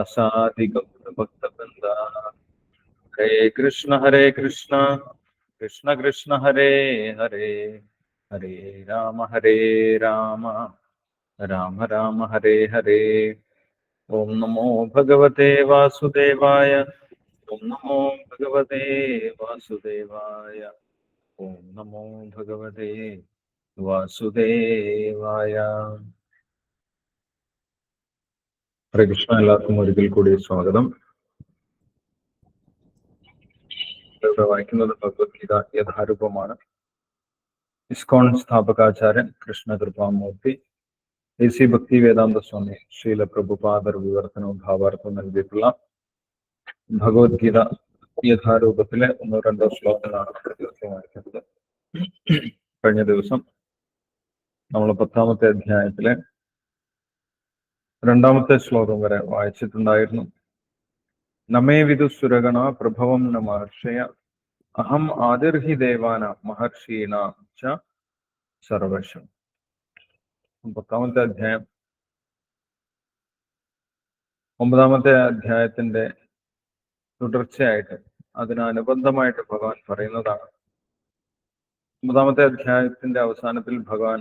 व्यासादि गौरभक्तवृन्द। हरे कृष्ण कृष्ण कृष्ण हरे हरे, हरे राम राम राम हरे हरे। ओम नमो भगवते वासुदेवाय, ओम नमो भगवते वासुदेवाय, ओम नमो भगवते വാസുദേവായ. ഹരേ കൃഷ്ണ. എല്ലാവർക്കും ഒരിക്കൽ കൂടി സ്വാഗതം. ഇവിടെ വായിക്കുന്നത് ഭഗവത്ഗീത യഥാരൂപമാണ്. ഇസ്കോൺ സ്ഥാപകാചാര്യൻ കൃഷ്ണ കൃപാമൂർത്തി AC ഭക്തി വേദാന്ത സ്വാമി ശ്രീല പ്രഭുപാദർ വിവർത്തനവും ഭാവാർത്ഥവും നൽകിയിട്ടുള്ള ഭഗവത്ഗീത യഥാരൂപത്തിലെ 1-2 ശ്ലോകങ്ങളാണ് ദിവസം വായിക്കുന്നത്. കഴിഞ്ഞ ദിവസം നമ്മൾ 10ാമത്തെ അധ്യായത്തിലെ 2ാമത്തെ ശ്ലോകം വരെ വായിച്ചിട്ടുണ്ടായിരുന്നു. നമേ വിദുസുരഗണ പ്രഭവം ന മഹർഷയ, അഹം ആദിർഹി ദേവാന മഹർഷീണ ച സർവശം. 10ാമത്തെ അധ്യായം 9ാമത്തെ അധ്യായത്തിന്റെ തുടർച്ചയായിട്ട് അതിനനുബന്ധമായിട്ട് ഭഗവാൻ പറയുന്നതാണ്. 9ാമത്തെ അധ്യായത്തിന്റെ അവസാനത്തിൽ ഭഗവാൻ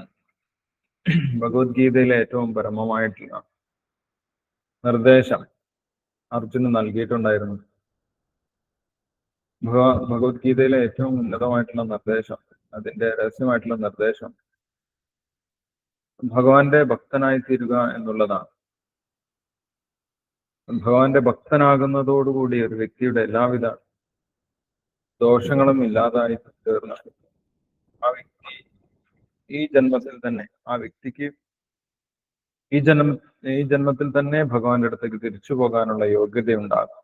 ഭഗവത്ഗീതയിലെ ഏറ്റവും പരമമായിട്ടുള്ള നിർദ്ദേശം അർജുന് നൽകിയിട്ടുണ്ടായിരുന്നു. ഭഗവത്ഗീതയിലെ ഏറ്റവും ഉന്നതമായിട്ടുള്ള നിർദ്ദേശം, അതിന്റെ രഹസ്യമായിട്ടുള്ള നിർദ്ദേശം ഭഗവാന്റെ ഭക്തനായി തീരുക എന്നുള്ളതാണ്. ഭഗവാന്റെ ഭക്തനാകുന്നതോടുകൂടി ഒരു വ്യക്തിയുടെ എല്ലാവിധ ദോഷങ്ങളും ഇല്ലാതായി തീർന്ന ആ വ്യക്തി ഈ ജന്മത്തിൽ തന്നെ, ആ വ്യക്തിക്ക് ഈ ജന്മത്തിൽ തന്നെ ഭഗവാന്റെ അടുത്തേക്ക് തിരിച്ചു പോകാനുള്ള യോഗ്യതയുണ്ടാകും.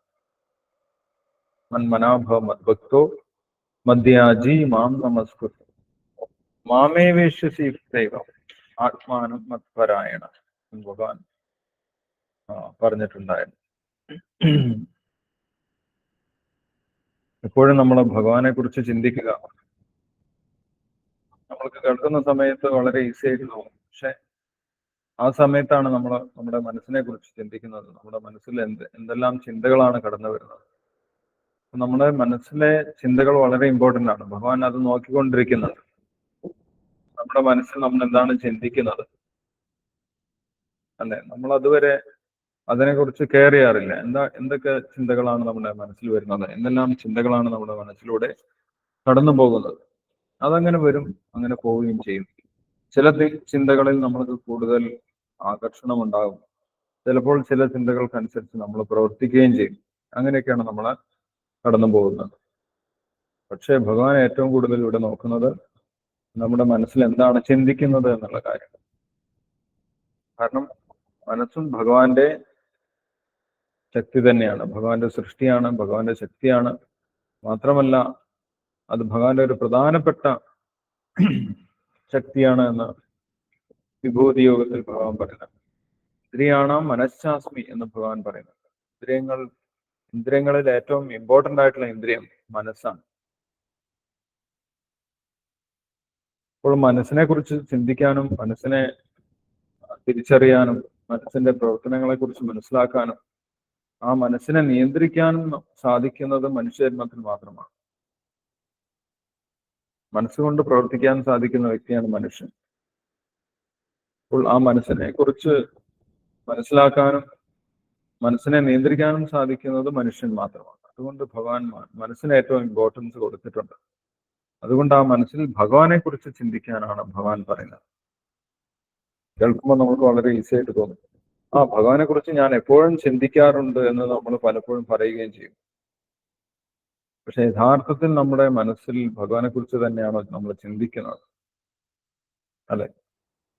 മന്മനാഭവ മദ്ഭക്തോ മദ്യാജി മാം നമസ്കൃത മാമേവേശ്യസി ദൈവം ആത്മാനം മത്പരായണ ഭഗവാൻ പറഞ്ഞിട്ടുണ്ടായിരുന്നു. എപ്പോഴും നമ്മൾ ഭഗവാനെ കുറിച്ച് ചിന്തിക്കുക. നമ്മൾക്ക് കേൾക്കുന്ന സമയത്ത് വളരെ ഈസി ആയിട്ട് തോന്നും. പക്ഷെ ആ സമയത്താണ് നമ്മൾ നമ്മുടെ മനസ്സിനെ കുറിച്ച് ചിന്തിക്കുന്നത്. നമ്മുടെ മനസ്സിൽ എന്തെല്ലാം ചിന്തകളാണ് കടന്നു വരുന്നത്. നമ്മുടെ മനസ്സിലെ ചിന്തകൾ വളരെ ഇമ്പോർട്ടൻ്റ് ആണ്. ഭഗവാൻ അത് നോക്കിക്കൊണ്ടിരിക്കുന്നത്. നമ്മുടെ മനസ്സിൽ നമ്മൾ എന്താണ് ചിന്തിക്കുന്നത് അല്ലെ, നമ്മൾ അതുവരെ അതിനെക്കുറിച്ച് കെയർ ചെയ്യാറില്ല. എന്തൊക്കെ ചിന്തകളാണ് നമ്മുടെ മനസ്സിൽ വരുന്നത്, എന്തെല്ലാം ചിന്തകളാണ് നമ്മുടെ മനസ്സിലൂടെ കടന്നു പോകുന്നത്. അതങ്ങനെ വരും, അങ്ങനെ പോവുകയും ചെയ്യും. ചില ചിന്തകളിൽ നമ്മൾക്ക് കൂടുതൽ ആകർഷണം ഉണ്ടാകും. ചിലപ്പോൾ ചില ചിന്തകൾക്കനുസരിച്ച് നമ്മൾ പ്രവർത്തിക്കുകയും ചെയ്യും. അങ്ങനെയൊക്കെയാണ് നമ്മൾ കടന്നു പോകുന്നത്. പക്ഷേ ഭഗവാൻ ഏറ്റവും കൂടുതൽ ഇവിടെ നോക്കുന്നത് നമ്മുടെ മനസ്സിൽ എന്താണ് ചിന്തിക്കുന്നത് എന്നുള്ള കാര്യം. കാരണം മനസ്സും ഭഗവാന്റെ ശക്തി തന്നെയാണ്, ഭഗവാന്റെ സൃഷ്ടിയാണ്, ഭഗവാന്റെ ശക്തിയാണ്. മാത്രമല്ല അത് ഭഗവാന്റെ ഒരു പ്രധാനപ്പെട്ട ശക്തിയാണ് എന്ന് വിഭൂതി യോഗത്തിൽ ഭഗവാൻ പറയുന്നത്. ഇന്ദ്രിയാണാം മനഃശാസ്മി എന്ന് ഭഗവാൻ പറയുന്നത്. ഇന്ദ്രിയങ്ങളിൽ ഏറ്റവും ഇമ്പോർട്ടൻ്റ് ആയിട്ടുള്ള ഇന്ദ്രിയം മനസ്സാണ്. അപ്പോൾ മനസ്സിനെ കുറിച്ച് ചിന്തിക്കാനും മനസ്സിനെ തിരിച്ചറിയാനും മനസ്സിന്റെ പ്രവർത്തനങ്ങളെ കുറിച്ച് മനസ്സിലാക്കാനും ആ മനസ്സിനെ നിയന്ത്രിക്കാനും സാധിക്കുന്നത് മനുഷ്യജന്മത്തിൽ മാത്രമാണ്. മനസ്സുകൊണ്ട് പ്രവർത്തിക്കാൻ സാധിക്കുന്ന വ്യക്തിയാണ് മനുഷ്യൻ. അപ്പോൾ ആ മനസ്സിനെ കുറിച്ച് മനസ്സിലാക്കാനും മനസ്സിനെ നിയന്ത്രിക്കാനും സാധിക്കുന്നത് മനുഷ്യൻ മാത്രമാണ്. അതുകൊണ്ട് ഭഗവാൻ മനസ്സിന് ഏറ്റവും ഇമ്പോർട്ടൻസ് കൊടുത്തിട്ടുണ്ട്. അതുകൊണ്ട് ആ മനസ്സിൽ ഭഗവാനെ കുറിച്ച് ചിന്തിക്കാനാണ് ഭഗവാൻ പറയുന്നത്. കേൾക്കുമ്പോൾ നമുക്ക് വളരെ ഈസി ആയിട്ട് തോന്നും. ഭഗവാനെ കുറിച്ച് ഞാൻ എപ്പോഴും ചിന്തിക്കാറുണ്ട് എന്ന് നമ്മൾ പലപ്പോഴും പറയുകയും ചെയ്യും. പക്ഷെ യഥാർത്ഥത്തിൽ നമ്മുടെ മനസ്സിൽ ഭഗവാനെ കുറിച്ച് തന്നെയാണോ നമ്മൾ ചിന്തിക്കുന്നത്? അല്ലെ,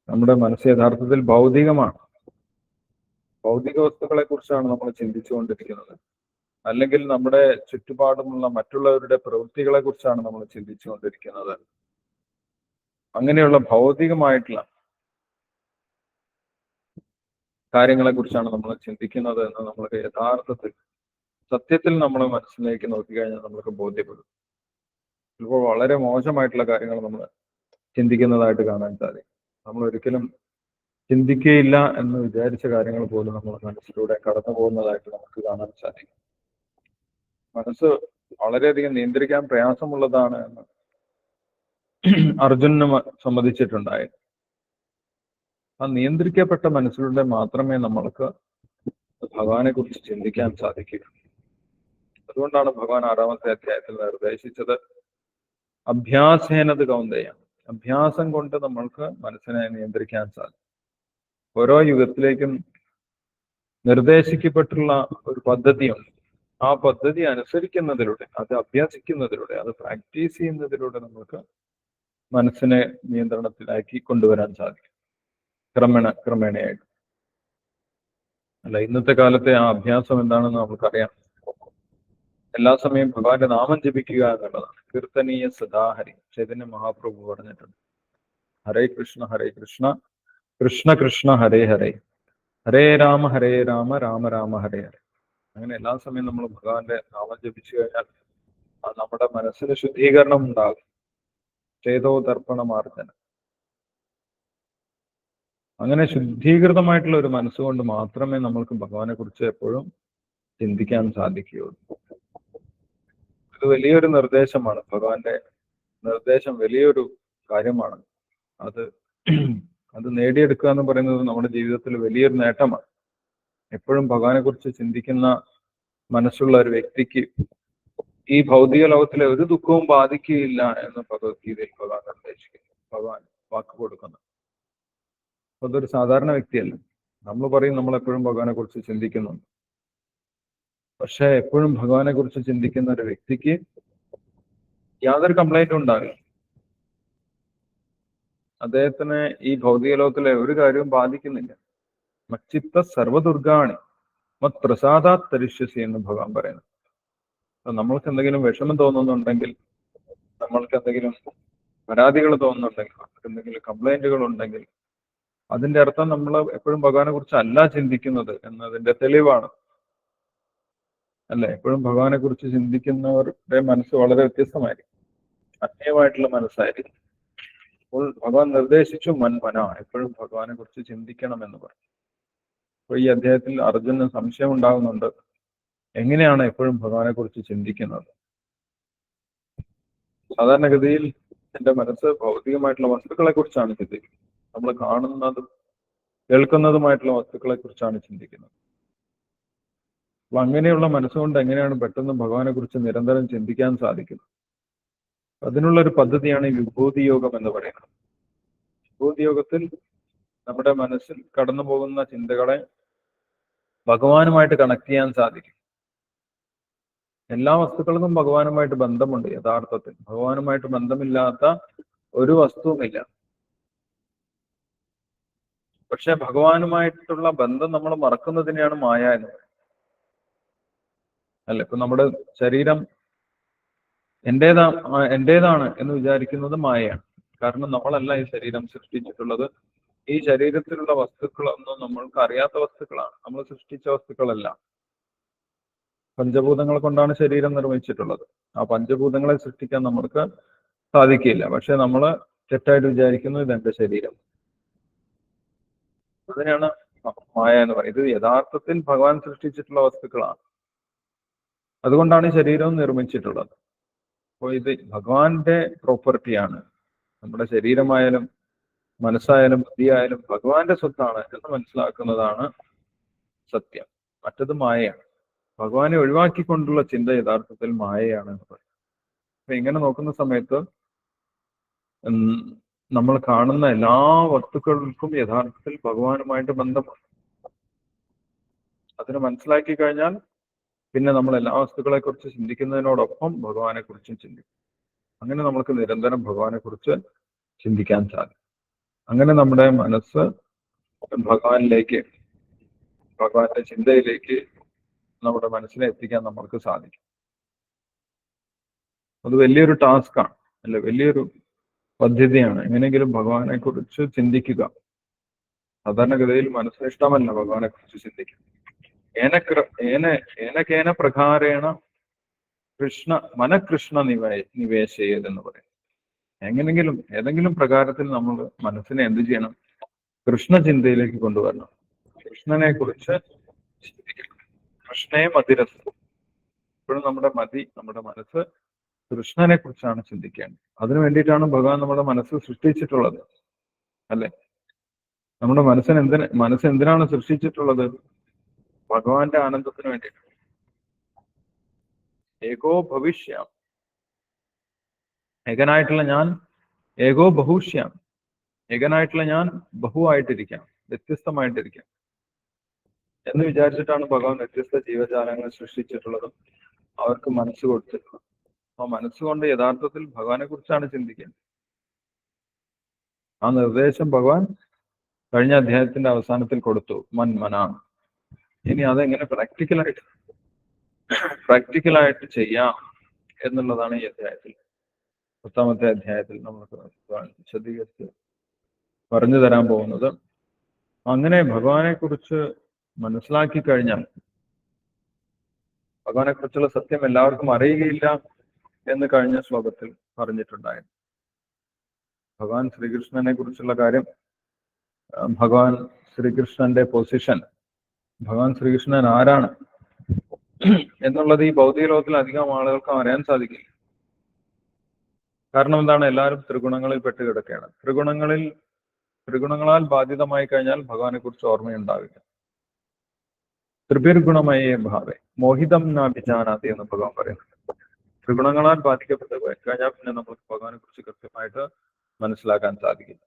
നമ്മുടെ മനസ്സ് യഥാർത്ഥത്തിൽ ഭൗതികമാണ്. ഭൗതിക വസ്തുക്കളെ കുറിച്ചാണ് നമ്മൾ ചിന്തിച്ചുകൊണ്ടിരിക്കുന്നത്. അല്ലെങ്കിൽ നമ്മുടെ ചുറ്റുപാടുമുള്ള മറ്റുള്ളവരുടെ പ്രവൃത്തികളെ കുറിച്ചാണ് നമ്മൾ ചിന്തിച്ചുകൊണ്ടിരിക്കുന്നത്. അങ്ങനെയുള്ള ഭൗതികമായിട്ടുള്ള കാര്യങ്ങളെ കുറിച്ചാണ് നമ്മൾ ചിന്തിക്കുന്നത് എന്ന് നമ്മൾക്ക് യഥാർത്ഥത്തിൽ സത്യത്തിൽ നമ്മൾ മനസ്സിലേക്ക് നോക്കിക്കഴിഞ്ഞാൽ നമ്മൾക്ക് ബോധ്യപ്പെടും. ചിലപ്പോൾ വളരെ മോശമായിട്ടുള്ള കാര്യങ്ങൾ നമ്മൾ ചിന്തിക്കുന്നതായിട്ട് കാണാൻ സാധിക്കും. നമ്മൾ ഒരിക്കലും ചിന്തിക്കുകയില്ല എന്ന് വിചാരിച്ച കാര്യങ്ങൾ പോലും നമ്മൾ മനസ്സിലൂടെ കടന്നു പോകുന്നതായിട്ട് നമുക്ക് കാണാൻ സാധിക്കും. മനസ്സ് വളരെയധികം നിയന്ത്രിക്കാൻ പ്രയാസമുള്ളതാണ് എന്ന് അർജുനന് സമ്മതിച്ചിട്ടുണ്ടായിരുന്നു. ആ നിയന്ത്രിക്കപ്പെട്ട മനസ്സിലൂടെ മാത്രമേ നമ്മൾക്ക് ഭഗവാനെ കുറിച്ച് ചിന്തിക്കാൻ സാധിക്കുക. അതുകൊണ്ടാണ് ഭഗവാൻ 6-ാമത്തെ അധ്യായത്തിൽ നിർദ്ദേശിച്ചത് അഭ്യാസേനത് കൗന്ദേയ. അഭ്യാസം കൊണ്ട് നമ്മൾക്ക് മനസ്സിനെ നിയന്ത്രിക്കാൻ സാധിക്കും. ഓരോ യുഗത്തിലേക്കും നിർദ്ദേശിക്കപ്പെട്ടുള്ള ഒരു പദ്ധതിയുണ്ട്. ആ പദ്ധതി അനുസരിക്കുന്നതിലൂടെ, അത് അഭ്യസിക്കുന്നതിലൂടെ, അത് പ്രാക്ടീസ് ചെയ്യുന്നതിലൂടെ നമുക്ക് മനസ്സിനെ നിയന്ത്രണത്തിലാക്കി കൊണ്ടുവരാൻ സാധിക്കും, ക്രമേണയായിട്ട്. അല്ല, ഇന്നത്തെ കാലത്തെ ആ അഭ്യാസം എന്താണെന്ന് നമുക്കറിയാം. എല്ലാ സമയം ഭഗവാന്റെ നാമം ജപിക്കുക എന്നുള്ളതാണ്. കീർത്തനീയ സദാഹരി ചൈതന്യ മഹാപ്രഭു പറഞ്ഞിട്ടുണ്ട്. ഹരേ കൃഷ്ണ കൃഷ്ണ കൃഷ്ണ ഹരേ ഹരേ, ഹരേ രാമ രാമ രാമ ഹരേ ഹരേ. അങ്ങനെ എല്ലാ സമയം നമ്മൾ ഭഗവാന്റെ നാമം ജപിച്ചു കഴിഞ്ഞാൽ നമ്മുടെ മനസ്സിന് ശുദ്ധീകരണം ഉണ്ടാകും. ചേതോ ദർപ്പണമാർജന. അങ്ങനെ ശുദ്ധീകൃതമായിട്ടുള്ള ഒരു മനസ്സുകൊണ്ട് മാത്രമേ നമ്മൾക്ക് ഭഗവാനെ കുറിച്ച് എപ്പോഴും ചിന്തിക്കാൻ സാധിക്കുകയുള്ളൂ. ഇത് വലിയൊരു നിർദ്ദേശമാണ്. ഭഗവാന്റെ നിർദ്ദേശം വലിയൊരു കാര്യമാണ്. അത് നേടിയെടുക്കുക എന്ന് പറയുന്നത് നമ്മുടെ ജീവിതത്തിൽ വലിയൊരു നേട്ടമാണ്. എപ്പോഴും ഭഗവാനെ കുറിച്ച് ചിന്തിക്കുന്ന മനസ്സുള്ള ഒരു വ്യക്തിക്ക് ഈ ഭൗതിക ലോകത്തിലെ ഒരു ദുഃഖവും ബാധിക്കുകയില്ല എന്ന് ഭഗവത്ഗീതയിൽ ഭഗവാൻ നിർദ്ദേശിക്കുന്നു. ഭഗവാൻ വാക്ക് കൊടുക്കുന്നു. അതൊരു സാധാരണ വ്യക്തിയല്ല. നമ്മൾ പറയും നമ്മൾ എപ്പോഴും ഭഗവാനെ കുറിച്ച് ചിന്തിക്കുന്നുണ്ട്. പക്ഷെ എപ്പോഴും ഭഗവാനെ കുറിച്ച് ചിന്തിക്കുന്ന ഒരു വ്യക്തിക്ക് യാതൊരു കംപ്ലൈന്റും ഉണ്ടാവില്ല. അദ്ദേഹത്തിന് ഈ ഭൗതിക ലോകത്തിലെ ഒരു കാര്യവും ബാധിക്കുന്നില്ല. മച്ചിത്ത സർവദുർഗാണി മത് പ്രസാദാത് തരിഷ്യസി എന്ന് ഭഗവാൻ പറയുന്നു. നമ്മൾക്ക് എന്തെങ്കിലും വിഷമം തോന്നുന്നുണ്ടെങ്കിൽ, നമ്മൾക്ക് എന്തെങ്കിലും പരാതികൾ തോന്നുന്നുണ്ടെങ്കിൽ, നമ്മൾക്ക് എന്തെങ്കിലും കംപ്ലൈന്റുകൾ ഉണ്ടെങ്കിൽ, അതിന്റെ അർത്ഥം നമ്മൾ എപ്പോഴും ഭഗവാനെ കുറിച്ച് അല്ല ചിന്തിക്കുന്നത് എന്നതിന്റെ തെളിവാണ്. അല്ലെ? എപ്പോഴും ഭഗവാനെ കുറിച്ച് ചിന്തിക്കുന്നവരുടെ മനസ്സ് വളരെ വ്യത്യസ്തമായിരിക്കും, അന്യമായിട്ടുള്ള മനസ്സായിരിക്കും. അപ്പോൾ ഭഗവാൻ നിർദ്ദേശിച്ചു മൻമന, എപ്പോഴും ഭഗവാനെ കുറിച്ച് ചിന്തിക്കണം എന്ന് പറഞ്ഞു. അപ്പോൾ ഈ അധ്യായത്തിൽ അർജുനന് സംശയം ഉണ്ടാകുന്നുണ്ട്, എങ്ങനെയാണ് എപ്പോഴും ഭഗവാനെ കുറിച്ച് ചിന്തിക്കുന്നത്? സാധാരണഗതിയിൽ എന്റെ മനസ്സ് ഭൗതികമായിട്ടുള്ള വസ്തുക്കളെ കുറിച്ചാണ് ചിന്തിക്കുന്നത്. നമ്മൾ കാണുന്നതും കേൾക്കുന്നതുമായിട്ടുള്ള വസ്തുക്കളെ കുറിച്ചാണ് ചിന്തിക്കുന്നത്. അപ്പൊ അങ്ങനെയുള്ള മനസ്സുകൊണ്ട് എങ്ങനെയാണ് പെട്ടെന്ന് ഭഗവാനെ കുറിച്ച് നിരന്തരം ചിന്തിക്കാൻ സാധിക്കുന്നത്? അതിനുള്ള ഒരു പദ്ധതിയാണ് ഈ വിഭൂതി യോഗം എന്ന് പറയുന്നത്. വിഭൂതി യോഗത്തിൽ നമ്മുടെ മനസ്സിൽ കടന്നു പോകുന്ന ചിന്തകളെ ഭഗവാനുമായിട്ട് കണക്ട് ചെയ്യാൻ സാധിക്കും. എല്ലാ വസ്തുക്കൾക്കും ഭഗവാനുമായിട്ട് ബന്ധമുണ്ട്. യഥാർത്ഥത്തിൽ ഭഗവാനുമായിട്ട് ബന്ധമില്ലാത്ത ഒരു വസ്തുവുമില്ല. പക്ഷെ ഭഗവാനുമായിട്ടുള്ള ബന്ധം നമ്മൾ മറക്കുന്നതിനെയാണ് മായ എന്ന് പറയുന്നത്. അല്ല, ഇപ്പൊ നമ്മുടെ ശരീരം എന്റേതാണ് എന്ന് വിചാരിക്കുന്നത് മായയാണ്. കാരണം നമ്മളല്ല ഈ ശരീരം സൃഷ്ടിച്ചിട്ടുള്ളത്. ഈ ശരീരത്തിലുള്ള വസ്തുക്കളൊന്നും നമ്മൾക്ക് അറിയാത്ത വസ്തുക്കളാണ്, നമ്മൾ സൃഷ്ടിച്ച വസ്തുക്കളല്ല. പഞ്ചഭൂതങ്ങൾ കൊണ്ടാണ് ശരീരം നിർമ്മിച്ചിട്ടുള്ളത്. ആ പഞ്ചഭൂതങ്ങളെ സൃഷ്ടിക്കാൻ നമ്മൾക്ക് സാധിക്കില്ല. പക്ഷെ നമ്മൾ തെറ്റായിട്ട് വിചാരിക്കുന്നു ഇതെന്റെ ശരീരം. അതിനാണ് മായ എന്ന് പറയുന്നത്. ഇത് യഥാർത്ഥത്തിൽ ഭഗവാൻ സൃഷ്ടിച്ചിട്ടുള്ള വസ്തുക്കളാണ്. അതുകൊണ്ടാണ് ഈ ശരീരവും നിർമ്മിച്ചിട്ടുള്ളത്. അപ്പോൾ ഇത് ഭഗവാന്റെ പ്രോപ്പർട്ടിയാണ്. നമ്മുടെ ശരീരമായാലും മനസ്സായാലും ബുദ്ധിയായാലും ഭഗവാന്റെ സ്വത്താണ് എന്ന് മനസ്സിലാക്കുന്നതാണ് സത്യം. മറ്റത് മായയാണ്. ഭഗവാനെ ഒഴിവാക്കിക്കൊണ്ടുള്ള ചിന്ത യഥാർത്ഥത്തിൽ മായയാണ് എന്ന് പറയും. അപ്പൊ ഇങ്ങനെ നോക്കുന്ന സമയത്ത് നമ്മൾ കാണുന്ന എല്ലാ വസ്തുക്കൾക്കും യഥാർത്ഥത്തിൽ ഭഗവാനുമായിട്ട് ബന്ധമുണ്ട്. അതിന് മനസ്സിലാക്കി കഴിഞ്ഞാൽ പിന്നെ നമ്മൾ എല്ലാ വസ്തുക്കളെ കുറിച്ച് ചിന്തിക്കുന്നതിനോടൊപ്പം ഭഗവാനെ കുറിച്ചും ചിന്തിക്കും. അങ്ങനെ നമുക്ക് നിരന്തരം ഭഗവാനെ കുറിച്ച് ചിന്തിക്കാൻ സാധിക്കും. അങ്ങനെ നമ്മുടെ മനസ്സ് ഭഗവാനിലേക്ക്, ഭഗവാന്റെ ചിന്തയിലേക്ക് നമ്മുടെ മനസ്സിനെ എത്തിക്കാൻ നമ്മൾക്ക് സാധിക്കും. അത് വലിയൊരു ടാസ്ക്കാണ്, അല്ലെ? വലിയൊരു പദ്ധതിയാണ്. എങ്ങനെയെങ്കിലും ഭഗവാനെ കുറിച്ച് ചിന്തിക്കുക. സാധാരണഗതിയിൽ മനസ്സിന് ഇഷ്ടമല്ല ഭഗവാനെ കുറിച്ച് ചിന്തിക്കുക. ഏനക്കേന പ്രകാരേണ മനകൃഷ്ണ നിവേശയെന്ന് പറയും. ഏതെങ്കിലും പ്രകാരത്തിൽ നമ്മൾ മനസ്സിനെ എന്ത് ചെയ്യണം? കൃഷ്ണചിന്തയിലേക്ക് കൊണ്ടുവരണം. കൃഷ്ണനെ കുറിച്ച് ചിന്തിക്കണം. കൃഷ്ണയെ മതിരസം. ഇപ്പോഴും നമ്മുടെ മനസ്സ് കൃഷ്ണനെ കുറിച്ചാണ് ചിന്തിക്കേണ്ടത്. അതിനു വേണ്ടിയിട്ടാണ് ഭഗവാൻ നമ്മുടെ മനസ്സ് സൃഷ്ടിച്ചിട്ടുള്ളത്, അല്ലെ? നമ്മുടെ മനസ്സ് എന്തിനാണ് സൃഷ്ടിച്ചിട്ടുള്ളത്? ഭഗവാന്റെ ആനന്ദത്തിന് വേണ്ടിയിട്ട്. ഏകോ ഭവിഷ്യാം, ഏകനായിട്ടുള്ള ഞാൻ, ഏകോ ബഹുഷ്യാം, ഏകനായിട്ടുള്ള ഞാൻ ബഹുവായിട്ടിരിക്കാം, വ്യത്യസ്തമായിട്ടിരിക്കാം എന്ന് വിചാരിച്ചിട്ടാണ് ഭഗവാൻ വ്യത്യസ്ത ജീവജാലങ്ങളെ സൃഷ്ടിച്ചിട്ടുള്ളതും അവർക്ക് മനസ്സ് കൊടുത്തിട്ടുള്ളത്. അപ്പൊ മനസ്സുകൊണ്ട് യഥാർത്ഥത്തിൽ ഭഗവാനെ കുറിച്ചാണ് ചിന്തിക്കുന്നത്. ആ നിർദ്ദേശം ഭഗവാൻ കഴിഞ്ഞ അധ്യായത്തിന്റെ അവസാനത്തിൽ കൊടുത്തു, മനാണ്. ഇനി അതെങ്ങനെ പ്രാക്ടിക്കലായിട്ട് ചെയ്യാം എന്നുള്ളതാണ് ഈ അധ്യായത്തിൽ, 10ാമത്തെ അധ്യായത്തിൽ നമുക്ക് വിശദീകരിച്ച് പറഞ്ഞു തരാൻ പോകുന്നത്. അങ്ങനെ ഭഗവാനെ കുറിച്ച് മനസ്സിലാക്കി കഴിഞ്ഞാൽ ഭഗവാനെ കുറിച്ചുള്ള സത്യം എല്ലാവർക്കും അറിയുകയില്ല എന്ന് കഴിഞ്ഞ ശ്ലോകത്തിൽ പറഞ്ഞിട്ടുണ്ടായിരുന്നു. ഭഗവാൻ ശ്രീകൃഷ്ണനെ കുറിച്ചുള്ള കാര്യം, ഭഗവാൻ ശ്രീകൃഷ്ണന്റെ പൊസിഷൻ, ഭഗവാൻ ശ്രീകൃഷ്ണൻ ആരാണ് എന്നുള്ളത് ഈ ഭൗതിക ലോകത്തിൽ അധികം ആളുകൾക്കും അറിയാൻ സാധിക്കില്ല. കാരണം എന്താണ്? എല്ലാവരും ത്രിഗുണങ്ങളിൽ പെട്ട് കിടക്കുകയാണ്. ത്രിഗുണങ്ങളാൽ ബാധിതമായി കഴിഞ്ഞാൽ ഭഗവാനെ കുറിച്ച് ഓർമ്മയുണ്ടാവില്ല. ത്രിപിർഗുണമയേ ഭാവേ മോഹിതം നാഭിജാനാതി എന്ന് ഭഗവാൻ പറയുന്നുണ്ട്. ത്രിഗുണങ്ങളാൽ ബാധിക്കപ്പെട്ട് കഴിഞ്ഞാൽ പിന്നെ നമുക്ക് ഭഗവാനെ കുറിച്ച് കൃത്യമായിട്ട് മനസ്സിലാക്കാൻ സാധിക്കില്ല.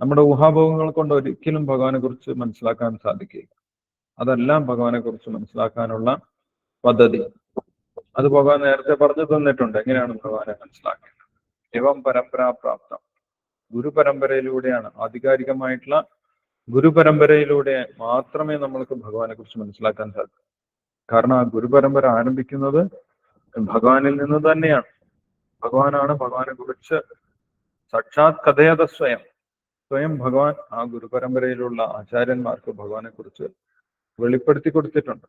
നമ്മുടെ ഊഹാഭോഗങ്ങൾ കൊണ്ട് ഒരിക്കലും ഭഗവാനെ കുറിച്ച് മനസ്സിലാക്കാൻ സാധിക്കില്ല. അതെല്ലാം ഭഗവാനെ കുറിച്ച് മനസ്സിലാക്കാനുള്ള പദ്ധതി അത് ഭഗവാൻ നേരത്തെ പറഞ്ഞു തന്നിട്ടുണ്ട്. എങ്ങനെയാണ് ഭഗവാനെ മനസ്സിലാക്കേണ്ടത്? ഏവം പരമ്പരാപ്രാപ്തം, ഗുരുപരമ്പരയിലൂടെയാണ്, ആധികാരികമായിട്ടുള്ള ഗുരുപരമ്പരയിലൂടെ മാത്രമേ നമ്മൾക്ക് ഭഗവാനെ കുറിച്ച് മനസ്സിലാക്കാൻ സാധിക്കൂ. കാരണം ആ ഗുരുപരമ്പര ആരംഭിക്കുന്നത് ഭഗവാനിൽ നിന്ന് തന്നെയാണ്. ഭഗവാനാണ് ഭഗവാനെ കുറിച്ച് സാക്ഷാത് കഥയത സ്വയം ഭഗവാൻ ആ ഗുരുപരമ്പരയിലുള്ള ആചാര്യന്മാർക്ക് ഭഗവാനെ കുറിച്ച് വെളിപ്പെടുത്തി കൊടുത്തിട്ടുണ്ട്.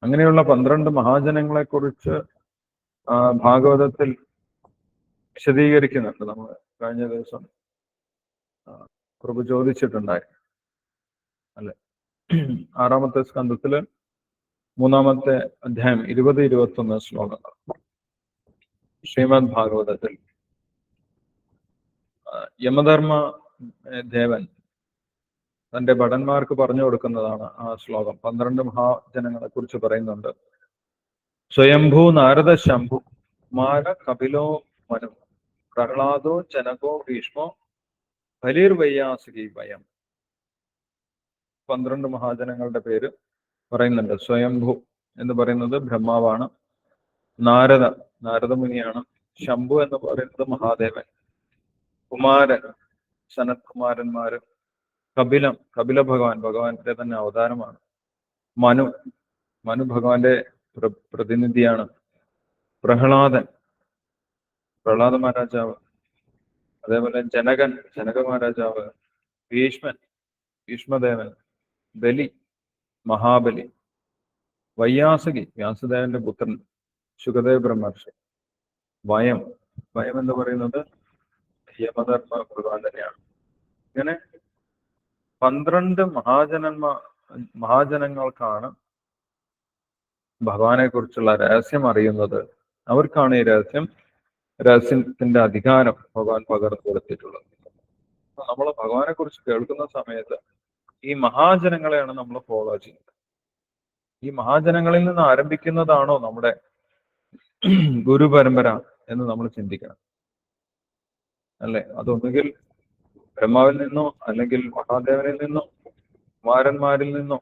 അങ്ങനെയുള്ള 12 മഹാജനങ്ങളെ കുറിച്ച് ഭാഗവതത്തിൽ വിശദീകരിക്കുന്നുണ്ട്. നമ്മൾ കഴിഞ്ഞ ദിവസം പ്രഭു ചോദിച്ചിട്ടുണ്ടായി, അല്ലെ? 6ാമത്തെ സ്കന്ധത്തില് 3ാമത്തെ അധ്യായം 20-21 ശ്ലോകങ്ങൾ ശ്രീമദ് ഭാഗവതത്തിൽ യമധർമ്മ ദേവൻ തന്റെ ഭടന്മാർക്ക് പറഞ്ഞു കൊടുക്കുന്നതാണ് ആ ശ്ലോകം. 12 മഹാജനങ്ങളെ കുറിച്ച് പറയുന്നുണ്ട്. സ്വയംഭൂ നാരദ ശംഭു കുമാര കപിലോ മനു പ്രഹ്ലാദോ ജനകോ ഭീഷ്മോ ബലിർവയ്യാസുകി വയം. 12 മഹാജനങ്ങളുടെ പേര് പറയുന്നുണ്ട്. സ്വയംഭൂ എന്ന് പറയുന്നത് ബ്രഹ്മാവാണ്, നാരദമുനിയാണ്, ശംഭു എന്ന് പറയുന്നത് മഹാദേവൻ, കുമാരൻ സനത് കുമാരന്മാര്, കപില ഭഗവാന്റെ തന്നെ അവതാരമാണ്, മനു ഭഗവാന്റെ പ്രതിനിധിയാണ്, പ്രഹ്ലാദ മഹാരാജാവ്, അതേപോലെ ജനക മഹാരാജാവ്, ഭീഷ്മദേവൻ, ബലി മഹാബലി, വയ്യാസകി വ്യാസദേവന്റെ പുത്രൻ ശുകദേവ് ബ്രഹ്മർഷി, വയം എന്ന് പറയുന്നത് യമധർമ്മ ഭഗവാൻ തന്നെയാണ്. ഇങ്ങനെ 12 മഹാജനങ്ങൾക്കാണ് ഭഗവാനെ കുറിച്ചുള്ള രഹസ്യം അറിയുന്നത്. അവർക്കാണ് ഈ രഹസ്യത്തിന്റെ അധികാരം ഭഗവാൻ പകർന്നു കൊടുത്തിട്ടുള്ളത്. നമ്മൾ ഭഗവാനെ കുറിച്ച് കേൾക്കുന്ന സമയത്ത് ഈ മഹാജനങ്ങളെയാണ് നമ്മൾ ഫോളോ ചെയ്യുന്നത്. ഈ മഹാജനങ്ങളിൽ നിന്ന് ആരംഭിക്കുന്നതാണോ നമ്മുടെ ഗുരുപരമ്പര എന്ന് നമ്മൾ ചിന്തിക്കണം, അല്ലെ? അതൊന്നുകിൽ ബ്രഹ്മാവിൽ നിന്നോ അല്ലെങ്കിൽ മഹാദേവനിൽ നിന്നോ കുമാരന്മാരിൽ നിന്നോ